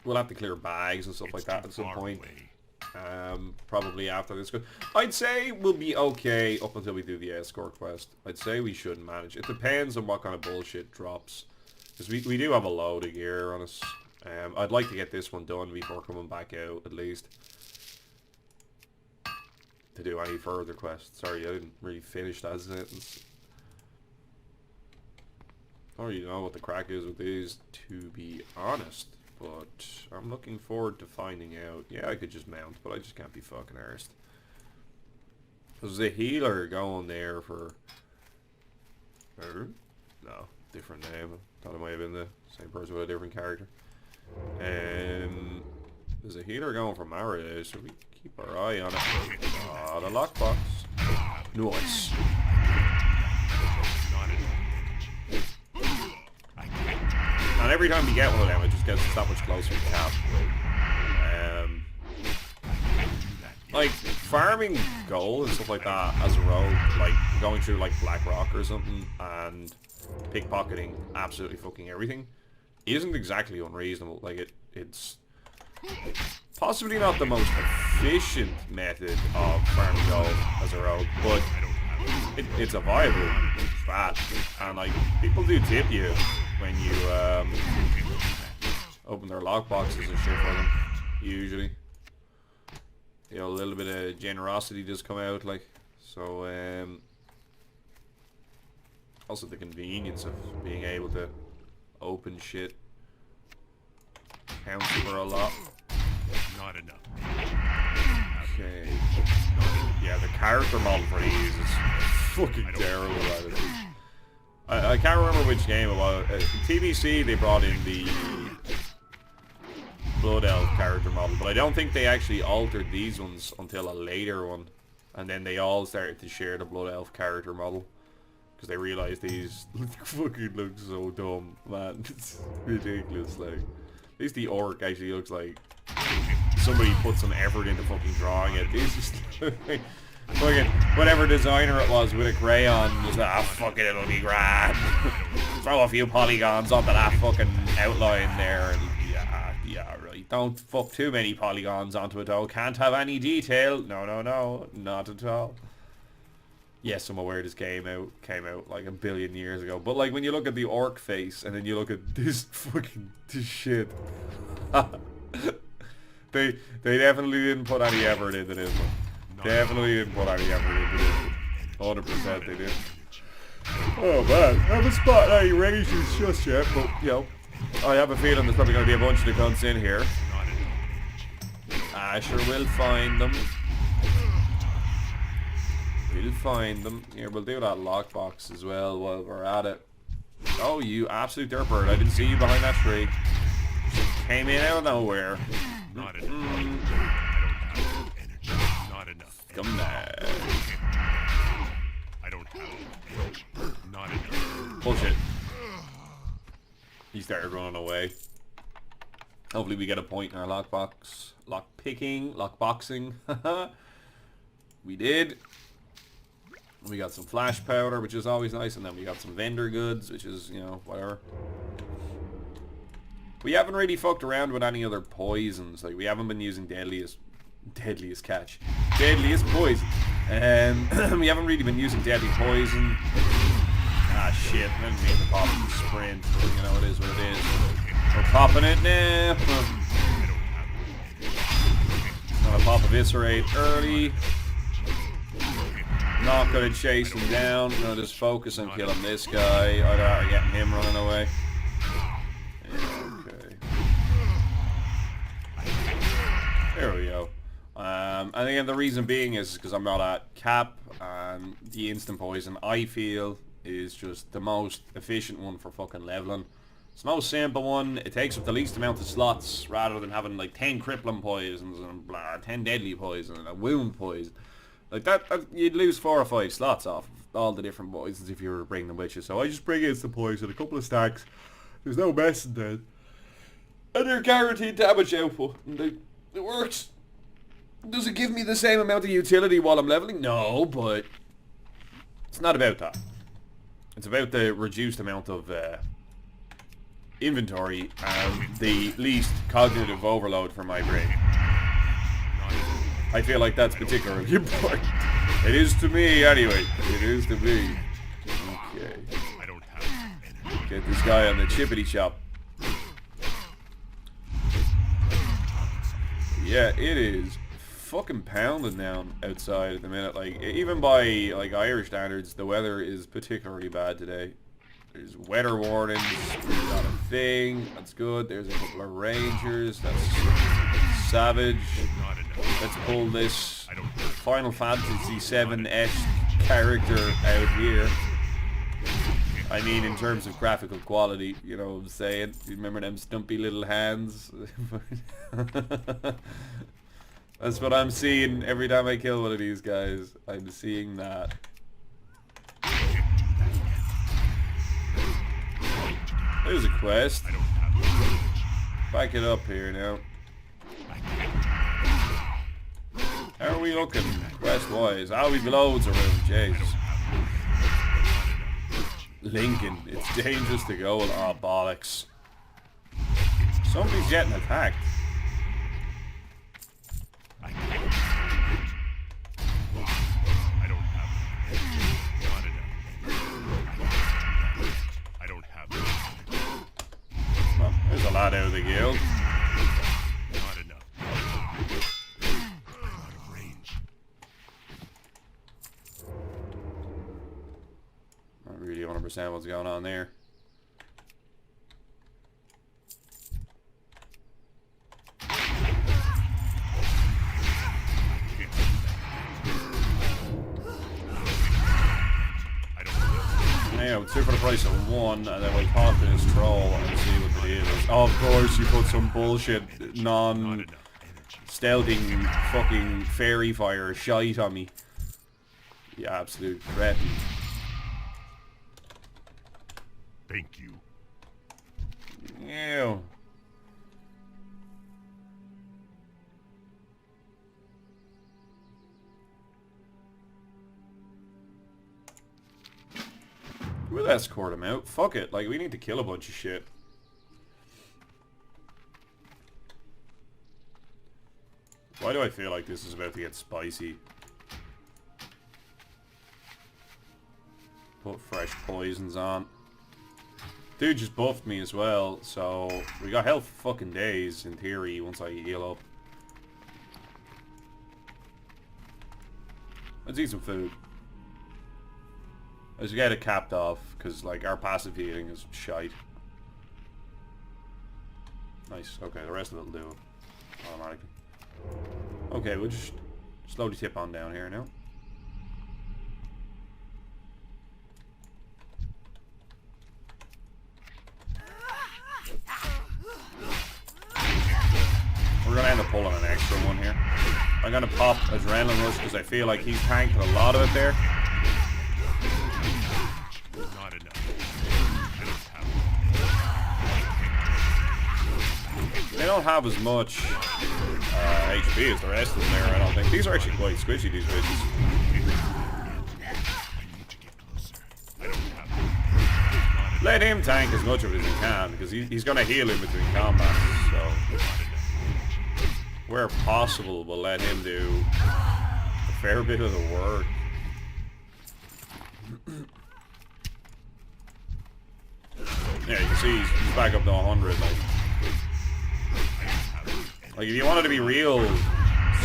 We'll have to clear bags and stuff like that at some point. Probably after this. I'd say we'll be okay up until we do the escort quest. I'd say we should manage. It depends on what kind of bullshit drops. Because we do have a load of gear on us. I'd like to get this one done before coming back out, at least. To do any further quests. Sorry, I didn't really finish that sentence. I don't really know what the crack is with these, to be honest. But I'm looking forward to finding out. Yeah, I could just mount, but I just can't be fucking arsed. There's a healer going there for... No, different name. I thought it might have been the same person with a different character. There's a healer going for Mara, so we keep our eye on it. Ah, the lockbox. Nice. And every time you get one of them, it just gets us that much closer to cap. Like, farming gold and stuff like that as a rogue, like going through like Black Rock or something and pickpocketing absolutely fucking everything, isn't exactly unreasonable. Like, it's possibly not the most efficient method of farming gold as a rogue, but it's a viable strat. And like, people do tip you when you open their lockboxes and shit for them, usually. You know, a little bit of generosity does come out, like. So, also the convenience of being able to open shit counts for a lot. Not enough. Okay. Yeah, the character model for these is fucking terrible. I can't remember which game it was. TBC, they brought in the Blood Elf character model, but I don't think they actually altered these ones until a later one. And then they all started to share the Blood Elf character model. Because they realized these fucking look so dumb, man. It's ridiculous, like. At least the orc actually looks like somebody put some effort into fucking drawing it. It's just like, fucking whatever designer it was with a crayon was like, ah, fuck it, it'll be grand. Throw a few polygons onto that fucking outline there, and yeah, right. Don't fuck too many polygons onto it though. Can't have any detail. No, not at all. Yes, I'm aware this came out like a billion years ago. But like when you look at the orc face and then you look at this shit. They definitely didn't put any effort into this one. Definitely didn't put any effort into this one. 100% they did. Oh man, I haven't spotted any rages just yet, but you know, I have a feeling there's probably going to be a bunch of the cunts in here. I sure will find them. We'll find them. Here, we'll do that lockbox as well while we're at it. Oh, you absolute dirtbird. I didn't see you behind that tree. Came in out of nowhere. Not enough. I don't have energy. Not enough. Come back. I don't have energy. Not enough. Bullshit. He started running away. Hopefully we get a point in our lockbox. Lockpicking. Lockboxing. We did. We got some flash powder, which is always nice, and then we got some vendor goods, which is, you know, whatever. We haven't really fucked around with any other poisons. Like, we haven't been using deadliest poison. We haven't really been using deadly poison. Ah, shit. I didn't mean to pop the sprint. You know, it is what it is. We're popping it now. Gonna pop Eviscerate early. Not gonna chase him down. Gonna just focus on killing this guy. Either that or getting him running away. Yeah, okay. There we go. And again, the reason being is because I'm not at cap, and the instant poison I feel is just the most efficient one for fucking leveling. It's the most simple one. It takes up the least amount of slots rather than having like 10 crippling poisons and blah, 10 deadly poison and a wound poison. Like that, you'd lose 4 or 5 slots off of all the different poisons if you were bringing them with you. So I just bring instant poison, a couple of stacks. There's no messing then. And they're guaranteed damage output. And it works. Does it give me the same amount of utility while I'm leveling? No, but it's not about that. It's about the reduced amount of inventory and the least cognitive overload for my brain. I feel like that's particularly important. It is to me, anyway. It is to me. Okay. I don't have energy. Get this guy on the chippity chop. Yeah, it is fucking pounding down outside at the minute. Like, even by like Irish standards, the weather is particularly bad today. There's weather warnings. There's not a thing. That's good. There's a couple of rangers. That's savage. Let's pull this Final Fantasy VII-esque character out here. I mean, in terms of graphical quality, you know what I'm saying? You remember them stumpy little hands? That's what I'm seeing every time I kill one of these guys. I'm seeing that. There's a quest. Back it up here now. How are we looking quest-wise? Oh, we've loads of room, Jesus. Lincoln, it's dangerous to go. Oh, bollocks. Somebody's getting attacked. I don't have not enough. I don't have Well, there's a lot out of the guild. not enough. I'm out of range. Not really 100% what's going on there. Yeah, two for the price of one, and then we'll talk to this troll and see what the deal is. Oh, of course, you put some bullshit, non-stealthing fucking fairy fire shite on me. You absolute cretin. Thank you. Ew. We'll escort him out. Fuck it. Like, we need to kill a bunch of shit. Why do I feel like this is about to get spicy? Put fresh poisons on. Dude just buffed me as well, so we got health for fucking days in theory once I heal up. Let's eat some food. Let's get it capped off, because like our passive healing is shite. Nice. Okay, the rest of it will do it automatically. Okay, we'll just slowly tip on down here now. We're gonna end up pulling an extra one here. I'm gonna pop Adrenaline Rush because I feel like he's tanking a lot of it there. Not enough. They don't have as much HP as the rest of them there, I don't think. These are actually quite squishy, these bitches. Let him tank as much of it as he can, because he's going to heal in between combats, so... Where possible, we'll let him do a fair bit of the work. Yeah, you can see he's back up to 100, like, if you wanted to be real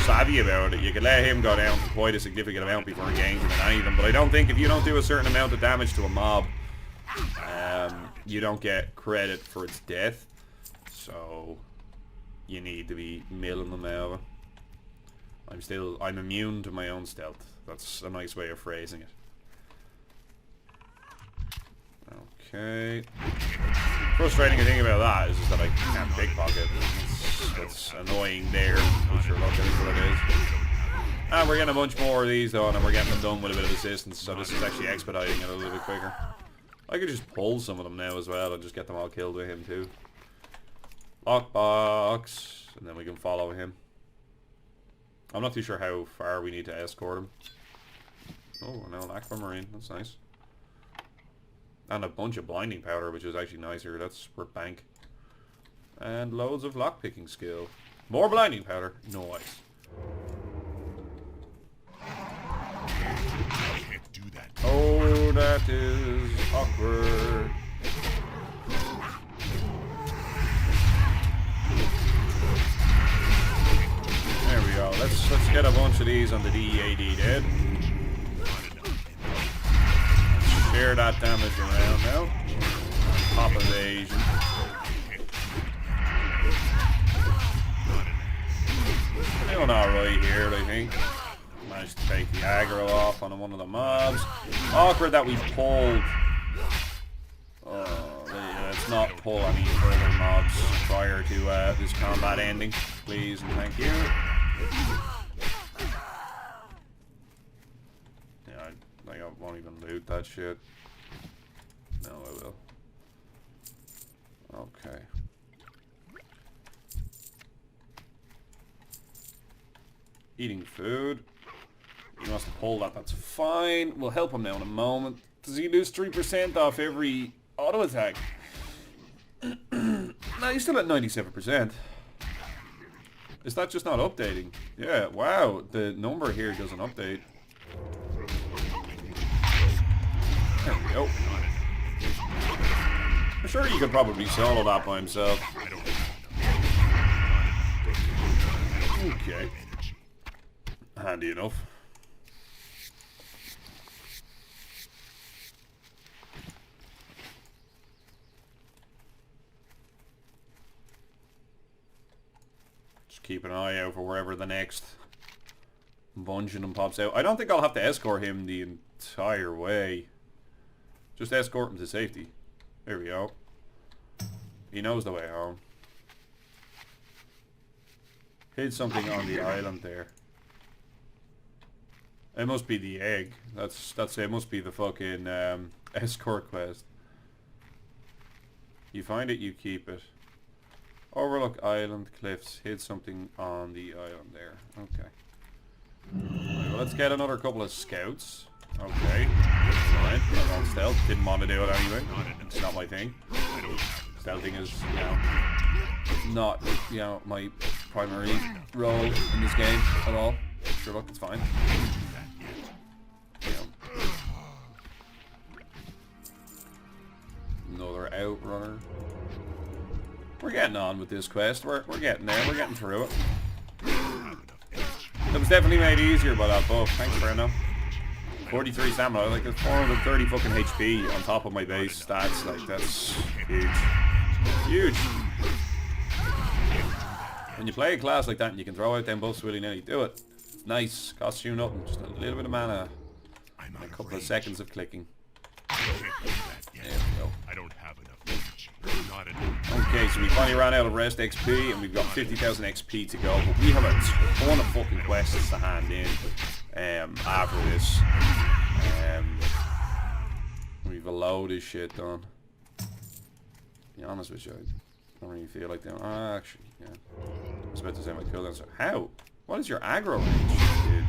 savvy about it, you could let him go down for quite a significant amount before engaging in any of them. But I don't think if you don't do a certain amount of damage to a mob, you don't get credit for its death. So you need to be milling them out. I'm immune to my own stealth. That's a nice way of phrasing it. Okay. Frustrating thing about that is just that I can't pickpocket. That's annoying there. I'm sure look, that's what it is. And we're getting a bunch more of these though, and we're getting them done with a bit of assistance, so this is actually expediting it a little bit quicker. I could just pull some of them now as well and just get them all killed with him too. Lockbox, and then we can follow him. I'm not too sure how far we need to escort him. Oh, no, an aquamarine. That's nice. And a bunch of blinding powder, which is actually nicer. That's worth bank. And loads of lockpicking skill. More blinding powder. Nice. Can't do that. Oh, that is awkward. There we go. Let's get a bunch of these on the DEAD dead. Share that damage around now. Pop evasion. Doing alright here, I think. Managed to take the aggro off on one of the mobs. Awkward that we pulled. Oh, let's not pull any further mobs prior to this combat ending, please and thank you. Yeah, I won't even loot that shit. No, I will. Okay. Eating food. He wants to pull that, that's fine. We'll help him now in a moment. Does he lose 3% off every auto attack? No, he's still at 97%. Is that just not updating? Yeah, wow, the number here doesn't update. There we go. I'm sure you could probably solo that by himself. Okay. Handy enough. Just keep an eye out for wherever the next Bungeon pops out. I don't think I'll have to escort him the entire way. Just escort him to safety. There we go. He knows the way home. Hid something on the island there. It must be the egg. That's it. Must be the fucking escort quest. You find it, you keep it. Overlook island cliffs. Hid something on the island there. Okay. Right, well, let's get another couple of scouts. Okay. Fine. Not on stealth. Didn't want to do it anyway. It's not my thing. Stealthing is, you know, not, you know, my primary role in this game at all. Sure, look, it's fine. You know. Another outrunner. We're getting on with this quest. We're getting there. We're getting through it. It was definitely made easier by that buff. Thanks, Brenda. 43 stamina. Like, it's 430 fucking HP on top of my base stats. Like, that's huge. Huge. When you play a class like that and you can throw out them buffs willy-nilly, do it. Nice. Costs you nothing. Just a little bit of mana. And a couple of seconds of clicking. There we go. I don't have enough energy. Not enough. Okay, so we finally ran out of rest XP and we've got 50,000 XP to go. But we have a ton of fucking quests to hand in after this. We've a load of shit done. To be honest with you, I don't really feel like doing. Actually, yeah. I was about to say my cooldown. So how? What is your aggro range, dude?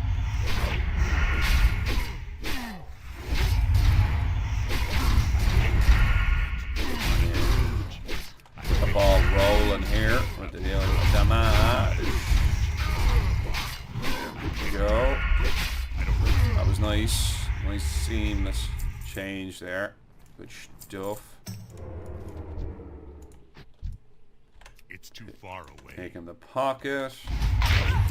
Get the ball rolling here with the deal with damage. There we go. That was nice. Nice seamless change there. Good stuff. It's too far away. Taking the pocket.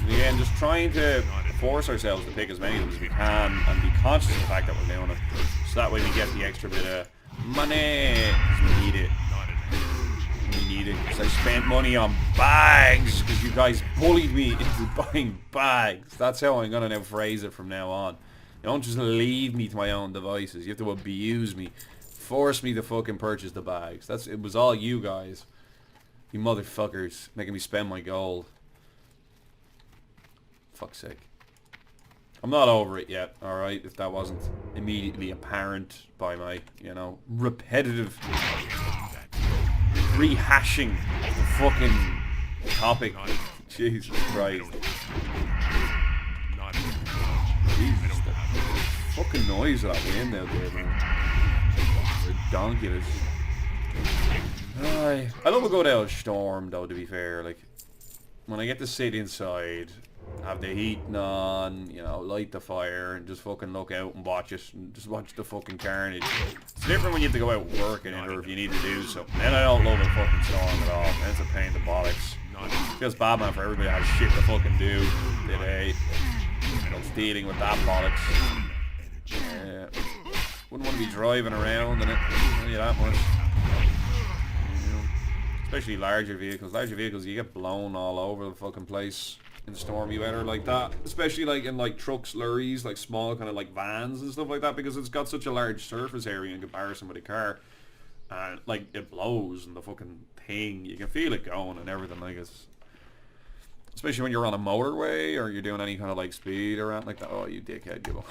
Again, just trying to force ourselves to pick as many of them as we can and be conscious of the fact that we're doing it. So that way we get the extra bit of money. Because we need it. We need it. Because I spent money on bags. Because you guys bullied me into buying bags. That's how I'm going to now phrase it from now on. You don't just leave me to my own devices. You have to abuse me. Force me to fucking purchase the bags. It was all you guys. You motherfuckers. Making me spend my gold. Fuck's sake. I'm not over it yet, alright? If that wasn't immediately apparent by my, you know, repetitive rehashing of the fucking topic. Jesus Christ. fucking noise of that wind out there, man. Ridiculous. I love a good old storm, though, to be fair. Like, when I get to sit inside, have the heating on, you know, light the fire, and just fucking look out and watch it, and just watch the fucking carnage. It's different when you have to go out working it, or if you need to do something. Then I don't love a fucking storm at all. Man, it's a pain in the bollocks. Feels bad, man, for everybody that has shit to fucking do today. That's dealing with that bollocks. Wouldn't want to be driving around in it. I'll tell you that much. Especially larger vehicles. Larger vehicles, you get blown all over the fucking place in stormy weather like that. Especially like in like trucks, lorries, like small kind of like vans and stuff like that, because it's got such a large surface area in comparison with a car. And like it blows and the fucking thing, you can feel it going and everything. Like it's, especially when you're on a motorway or you're doing any kind of like speed around like that. Oh, you dickhead, Gibbo.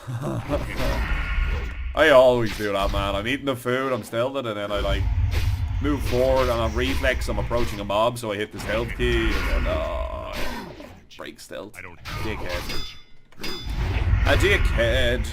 I always do that, man. I'm eating the food, I'm stealthing, and then I like move forward and on reflex I'm approaching a mob, so I hit the stealth key and then break stealth. Dickhead. A dickhead.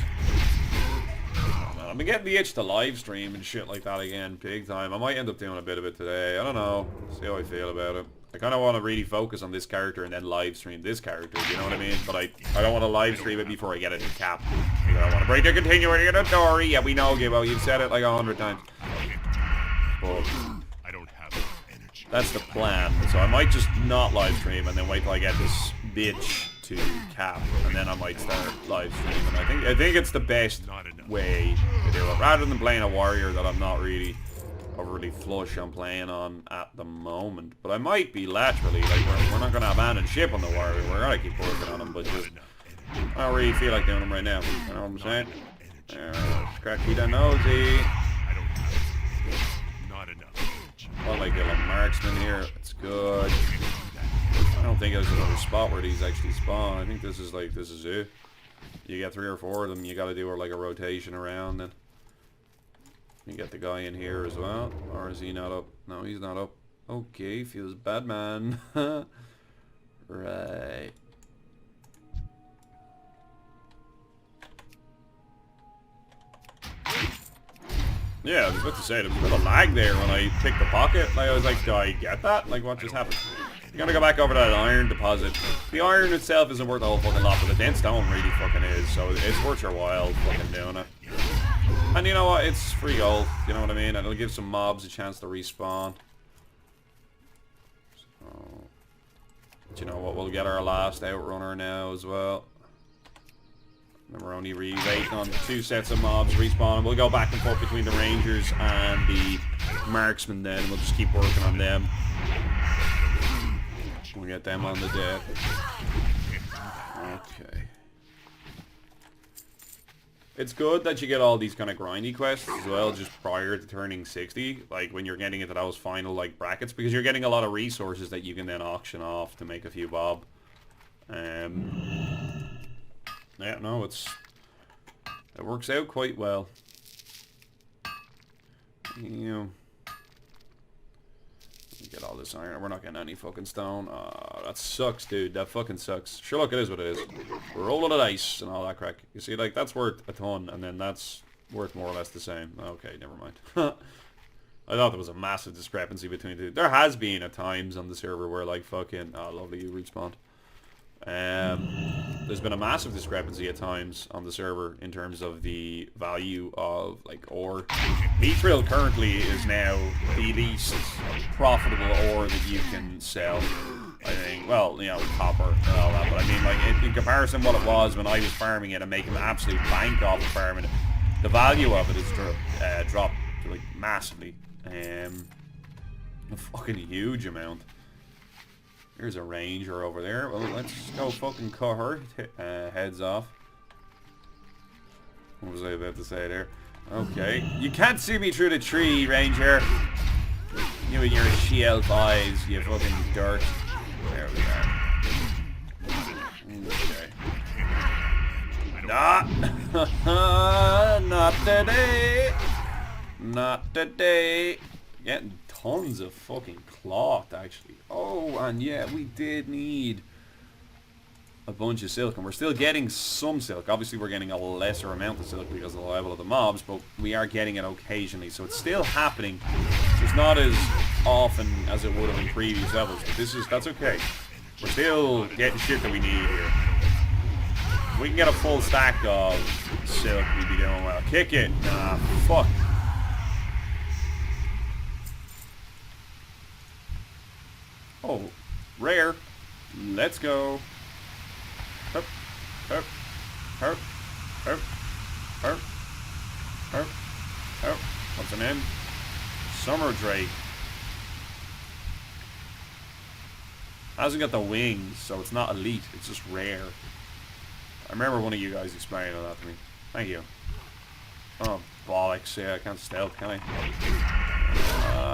I've been getting the itch to live stream and shit like that again, big time. I might end up doing a bit of it today. I don't know. See how I feel about it. I kind of want to really focus on this character and then live stream this character, you know what I mean? But I don't want to live stream it before I get it to cap. I don't want to break the continuity of the story. Yeah, we know, Gibbo. You've said it like 100 times. But I don't have energy. that's the plan. So I might just not live stream and then wait till I get this bitch to cap, and then I might start live streaming. I think it's the best way to do it, rather than playing a warrior that I'm not really overly flush on playing on at the moment. But I might be laterally, like we're not gonna abandon ship on the warrior. We're gonna keep working on them, but just I don't really feel like doing them right now. You know what I'm saying? Cracky the nosy. I like a marksman here. It's good. I don't think there's another spot where these actually spawn. I think this is it. You get 3 or 4 of them. You got to do like a rotation around. Then you get the guy in here as well. Or is he not up? No, he's not up. Okay, feels bad, man. Right. Yeah, I was about to say, there was a bit of lag there when I picked the pocket. Like, I was like, do I get that? Like, what just happened? You gotta go back over to that iron deposit. The iron itself isn't worth a whole fucking lot, but the dense stone really fucking is, so it's worth your while fucking doing it. And you know what? It's free gold, you know what I mean? And it'll give some mobs a chance to respawn. So, but you know what? We'll get our last outrunner now as well. And we're only waiting on 2 sets of mobs respawn. We'll go back and forth between the rangers and the marksmen then. We'll just keep working on them. We'll get them on the dead. Okay. It's good that you get all these kind of grindy quests as well, just prior to turning 60. Like when you're getting into those final like brackets, because you're getting a lot of resources that you can then auction off to make a few bob. Yeah, no, it works out quite well. You know, get all this iron. We're not getting any fucking stone. That sucks, dude. That fucking sucks. Sure, look, it is what it is. We're rolling the dice and all that crack. You see, like, that's worth a ton, and then that's worth more or less the same. Okay, never mind. I thought there was a massive discrepancy between the two. There has been at times on the server where, like, fucking... Oh, lovely, you respawned. There's been a massive discrepancy at times on the server in terms of the value of like ore. Mithril currently is now the least profitable ore that you can sell. I think, well, you know, copper and all that, but I mean, like in comparison what it was when I was farming it and making an absolute bank off of farming it, the value of it has dropped like massively, a fucking huge amount. Here's a ranger over there. Well, let's go fucking cut her heads off. What was I about to say there? Okay. You can't see me through the tree, ranger. You and your she-elf eyes, you fucking dirt. There we are. Okay. Not today. Not today. Getting tons of fucking cloth, actually. Oh, and yeah, we did need a bunch of silk, and we're still getting some silk. Obviously we're getting a lesser amount of silk because of the level of the mobs, but we are getting it occasionally, so it's still happening. It's not as often as it would have in previous levels, but that's okay. We're still getting shit that we need here. If we can get a full stack of silk, we'd be doing well. Kick it. Nah, fuck. Oh, rare. Let's go. Herp, herp, herp, herp, herp, herp, herp. What's her name? Summer Drake. Hasn't got the wings, so it's not elite. It's just rare. I remember one of you guys explaining that to me. Thank you. Oh, bollocks. Yeah, I can't stealth, can I?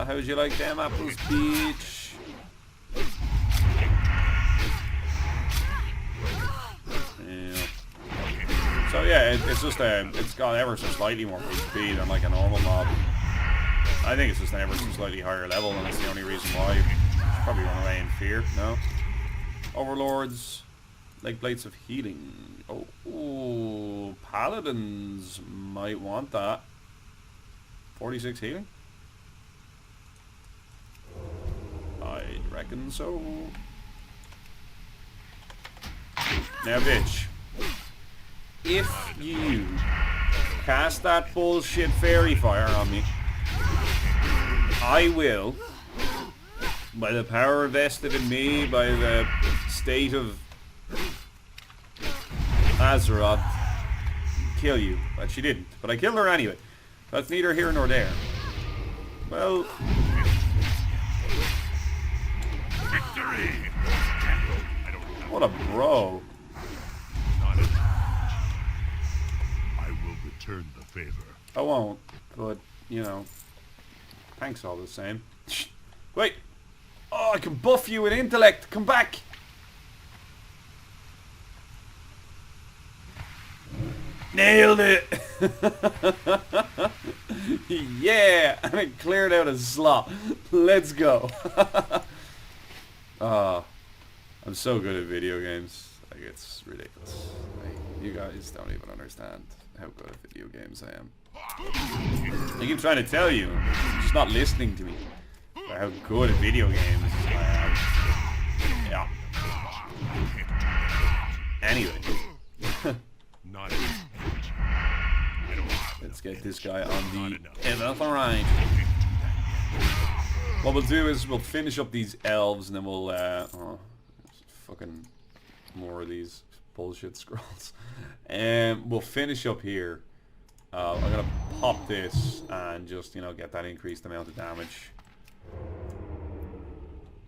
How'd you like them apples, bitch? Yeah. So yeah, it's just it's got ever so slightly more speed than like a normal mob. I think it's just an ever so slightly higher level, and that's the only reason why. You should probably run away in fear. No. Overlords, like plates of healing. Oh, ooh, paladins might want that. 46 healing. I'd reckon so. Now, bitch, if you cast that bullshit fairy fire on me, I will, by the power vested in me by the state of Azeroth, kill you. But she didn't. But I killed her anyway. That's neither here nor there. Well, Victory! what a bro. I will return the favor. I won't, but, you know, thanks all the same. Wait! Oh, I can buff you with intellect! Come back! Nailed it! Yeah! And it cleared out a slot. Let's go. I'm so good at video games. Like, it's ridiculous. Like, you guys don't even understand how good at video games I am. I keep trying to tell you, you're just not listening to me. About how good at video games I am. Yeah. Anyway. Not enough. Let's get this guy on the elf. What we'll do is we'll finish up these elves and then we'll fucking more of these bullshit scrolls. And we'll finish up here. I'm gonna pop this and just, you know, get that increased amount of damage.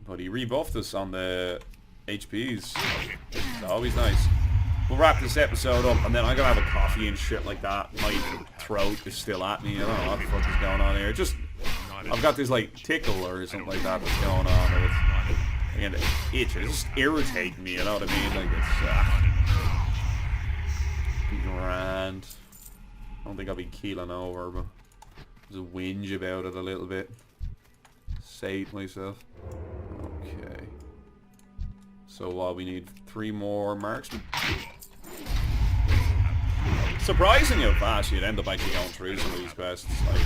But he rebuffed us on the HPs. It's always nice. We'll wrap this episode up, and then I'm gonna have a coffee and shit like that. My throat is still at me. I don't know what the fuck is going on here. Just, I've got this like tickle or something like that that's going on. And it's, again, itch. It's just irritating me. You know what I mean? Like it's grand. I don't think I'll be keeling over, but just whinge about it a little bit. Say it myself. Okay. So we need 3 more marksmen. Surprising how fast you'd end up actually going through some of these quests. Like,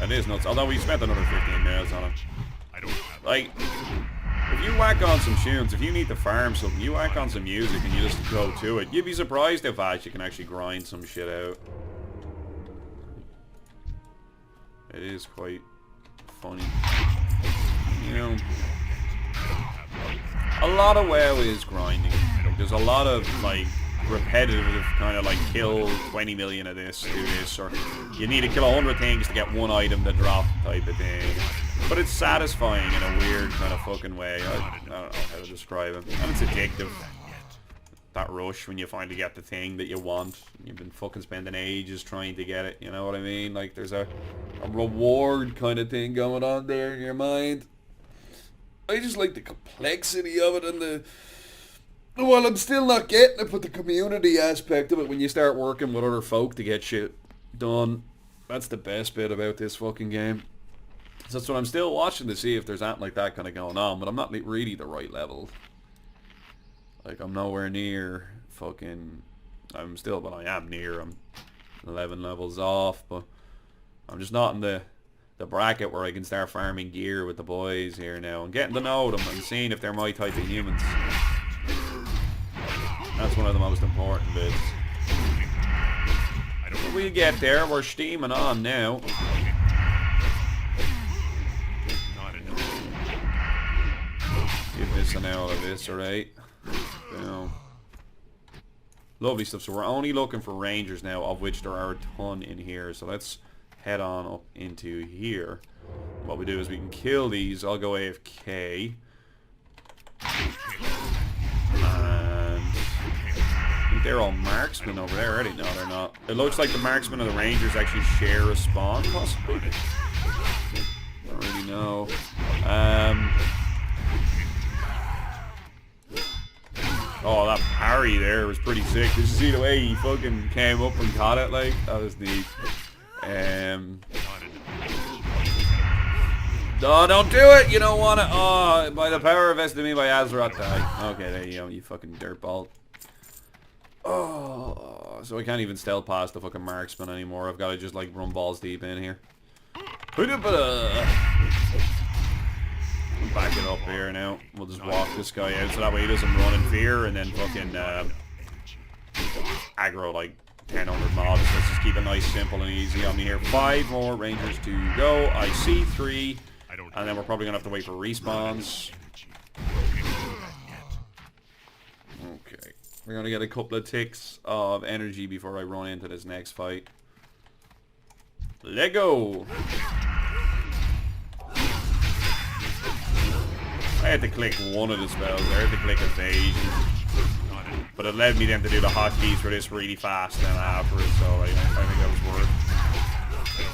it is nuts. Although we spent another 15 minutes on it. Like, if you whack on some tunes, if you need to farm something, you whack on some music and you just go to it, you'd be surprised how fast you can actually grind some shit out. It is quite funny. You know, a lot of WoW is grinding. Like, there's a lot of like repetitive kind of like kill 20 million of this, do this, or you need to kill 100 things to get one item to drop type of thing. But it's satisfying in a weird kind of fucking way. I don't know how to describe it. And it's addictive. That rush when you finally get the thing that you want. You've been fucking spending ages trying to get it, you know what I mean? Like there's a reward kind of thing going on there in your mind. I just like the complexity of it and the... Well, I'm still not getting it, but the community aspect of it when you start working with other folk to get shit done. That's the best bit about this fucking game. So that's what I'm still watching to see if there's anything like that kind of going on, but I'm not really the right level. Like, I'm nowhere near fucking... I'm still, but I am near. I'm 11 levels off, but I'm just not in the bracket where I can start farming gear with the boys here now and getting to know them and seeing if they're my type of humans. That's one of the most important bits. When we get there, we're steaming on now. Give this an out of this, alright? Lovely stuff. So we're only looking for rangers now, of which there are a ton in here. So let's head on up into here. What we do is we can kill these. I'll go AFK. And I think they're all marksmen over there already. No, they're not. It looks like the marksmen and the rangers actually share a spawn, possibly. Don't really know. Oh, that parry there was pretty sick. Did you see the way he fucking came up and caught it? Like, that was neat. No, don't do it! You don't want to. Oh, by the power vested in me by Azeroth die. Okay, there you go, you fucking dirtball. Oh, so I can't even stealth past the fucking marksman anymore. I've got to just like run balls deep in here. Back it up here now. We'll just walk this guy out so that way he doesn't run in fear and then fucking aggro like 1000 mobs. Let's just keep it nice, simple and easy on me here. 5 more rangers to go. I see 3. And then we're probably going to have to wait for respawns. Okay. We're going to get a couple of ticks of energy before I run into this next fight. Let go! I had to click one of the spells. I had to click evasion. But it led me then to do the hotkeys for this really fast then afterwards, so like, I think that was worth.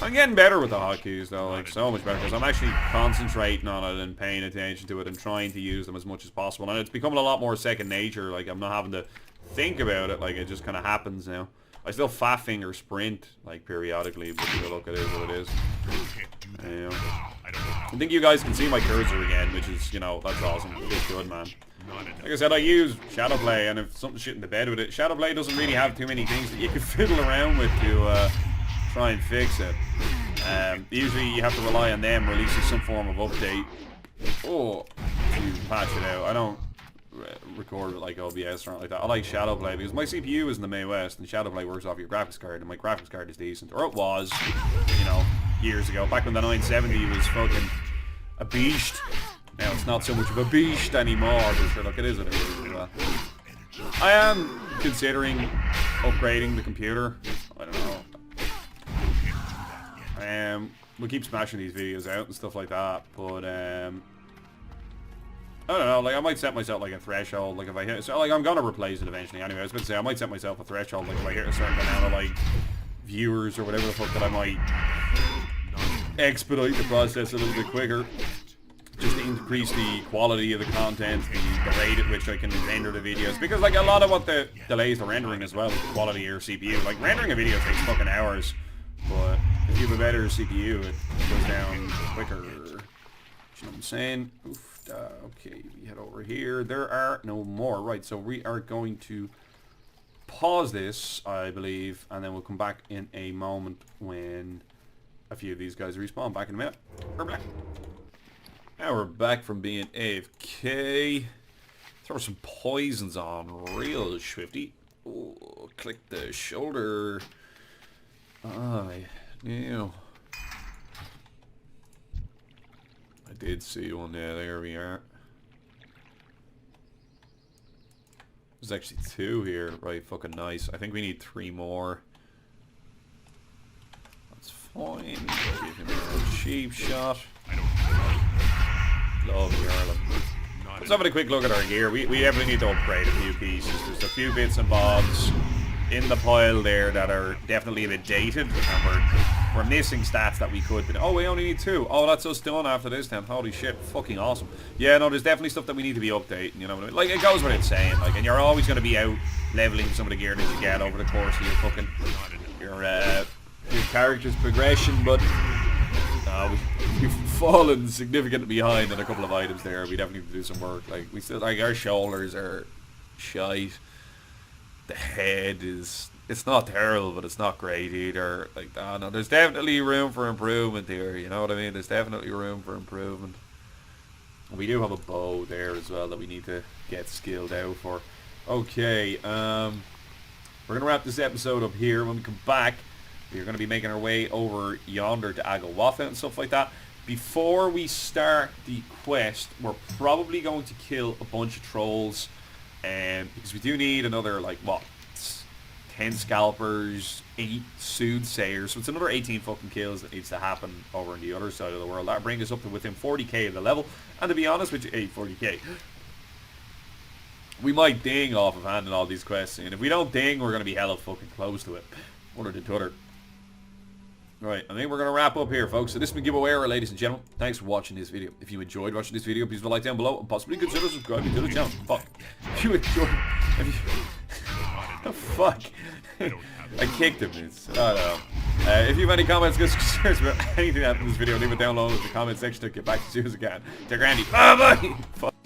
I'm getting better with the hotkeys though, like so much better, because I'm actually concentrating on it and paying attention to it and trying to use them as much as possible. And it's becoming a lot more second nature, like I'm not having to think about it, like it just kind of happens now. I still fat finger sprint like periodically, but look, it is what it is. I think you guys can see my cursor again, which is, you know, that's awesome. It's good, man. Like I said, I use Shadowplay, and if something's shit in the bed with it, Shadowplay doesn't really have too many things that you can fiddle around with to try and fix it. Usually you have to rely on them releasing some form of update to patch it out. I don't record it like OBS or anything like that. I like Shadowplay because my CPU is in the May West and Shadowplay works off your graphics card, and my graphics card is decent. Or it was, you know, years ago. Back when the 970 was fucking a beast. Now it's not so much of a beast anymore, but sure, look, it is what it is. I am considering upgrading the computer. I don't know. We keep smashing these videos out and stuff like that, but I don't know, like I might set myself like a threshold, like if I hit, so like I'm gonna replace it eventually anyway. I was about to say I might set myself a threshold, like if I hit a certain amount of like viewers or whatever the fuck, that I might expedite the process a little bit quicker, just to increase the quality of the content, the rate at which I can render the videos, because like a lot of what the delays the rendering as well is the quality of your CPU. Like rendering a video takes fucking hours, but if you have a better CPU it goes down quicker. You know what I'm saying? Oof. Okay, we head over here. There are no more. Right, so we are going to pause this, I believe, and then we'll come back in a moment when a few of these guys respawn. Back in a minute. We're back. Now we're back from being AFK. Throw some poisons on real swifty. Ooh, click the shoulder. Yeah. I did see one. Yeah, there we are. There's actually 2 here. Right, fucking nice. I think we need 3 more. That's fine. Give him a cheap shot. Lovely, Ireland. Let's have a quick look at our gear. We definitely need to upgrade a few pieces. There's a few bits and bobs in the pile there that are definitely a bit dated, and we're missing stats that we could. Oh, we only need 2. Oh, that's us done after this then. Holy shit, fucking awesome. Yeah, no, there's definitely stuff that we need to be updating, you know what I mean? Like, it goes without saying, like, and you're always going to be out leveling some of the gear that you get over the course of your fucking, your character's progression, but we've fallen significantly behind on a couple of items there. We definitely need to do some work. Like, we still, like, our shoulders are shite. The head is... It's not terrible, but it's not great either. Like, oh no, there's definitely room for improvement here, you know what I mean? There's definitely room for improvement. We do have a bow there as well that we need to get skilled out for. Okay, we're going to wrap this episode up here. When we come back, we're going to be making our way over yonder to Agawatha and stuff like that. Before we start the quest, we're probably going to kill a bunch of trolls, because we do need another, like, what, 10 scalpers, 8 soothsayers, so it's another 18 fucking kills that needs to happen over on the other side of the world. That'll bring us up to within 40k of the level, and to be honest with you, 40k. We might ding off of handing all these quests, and if we don't ding, we're going to be hella fucking close to it. One or the t'other. Right, I think we're going to wrap up here, folks. So this has been Gibboeire, ladies and gentlemen. Thanks for watching this video. If you enjoyed watching this video, please leave a like down below and possibly consider subscribing to the channel. Fuck. If you enjoyed... The fuck? I kicked him. It's, I don't know. If you have any comments, concerns about anything that happened in this video, leave it down below in the comment section to get back to you as soon as I can. Take Randy. Bye bye! Fuck.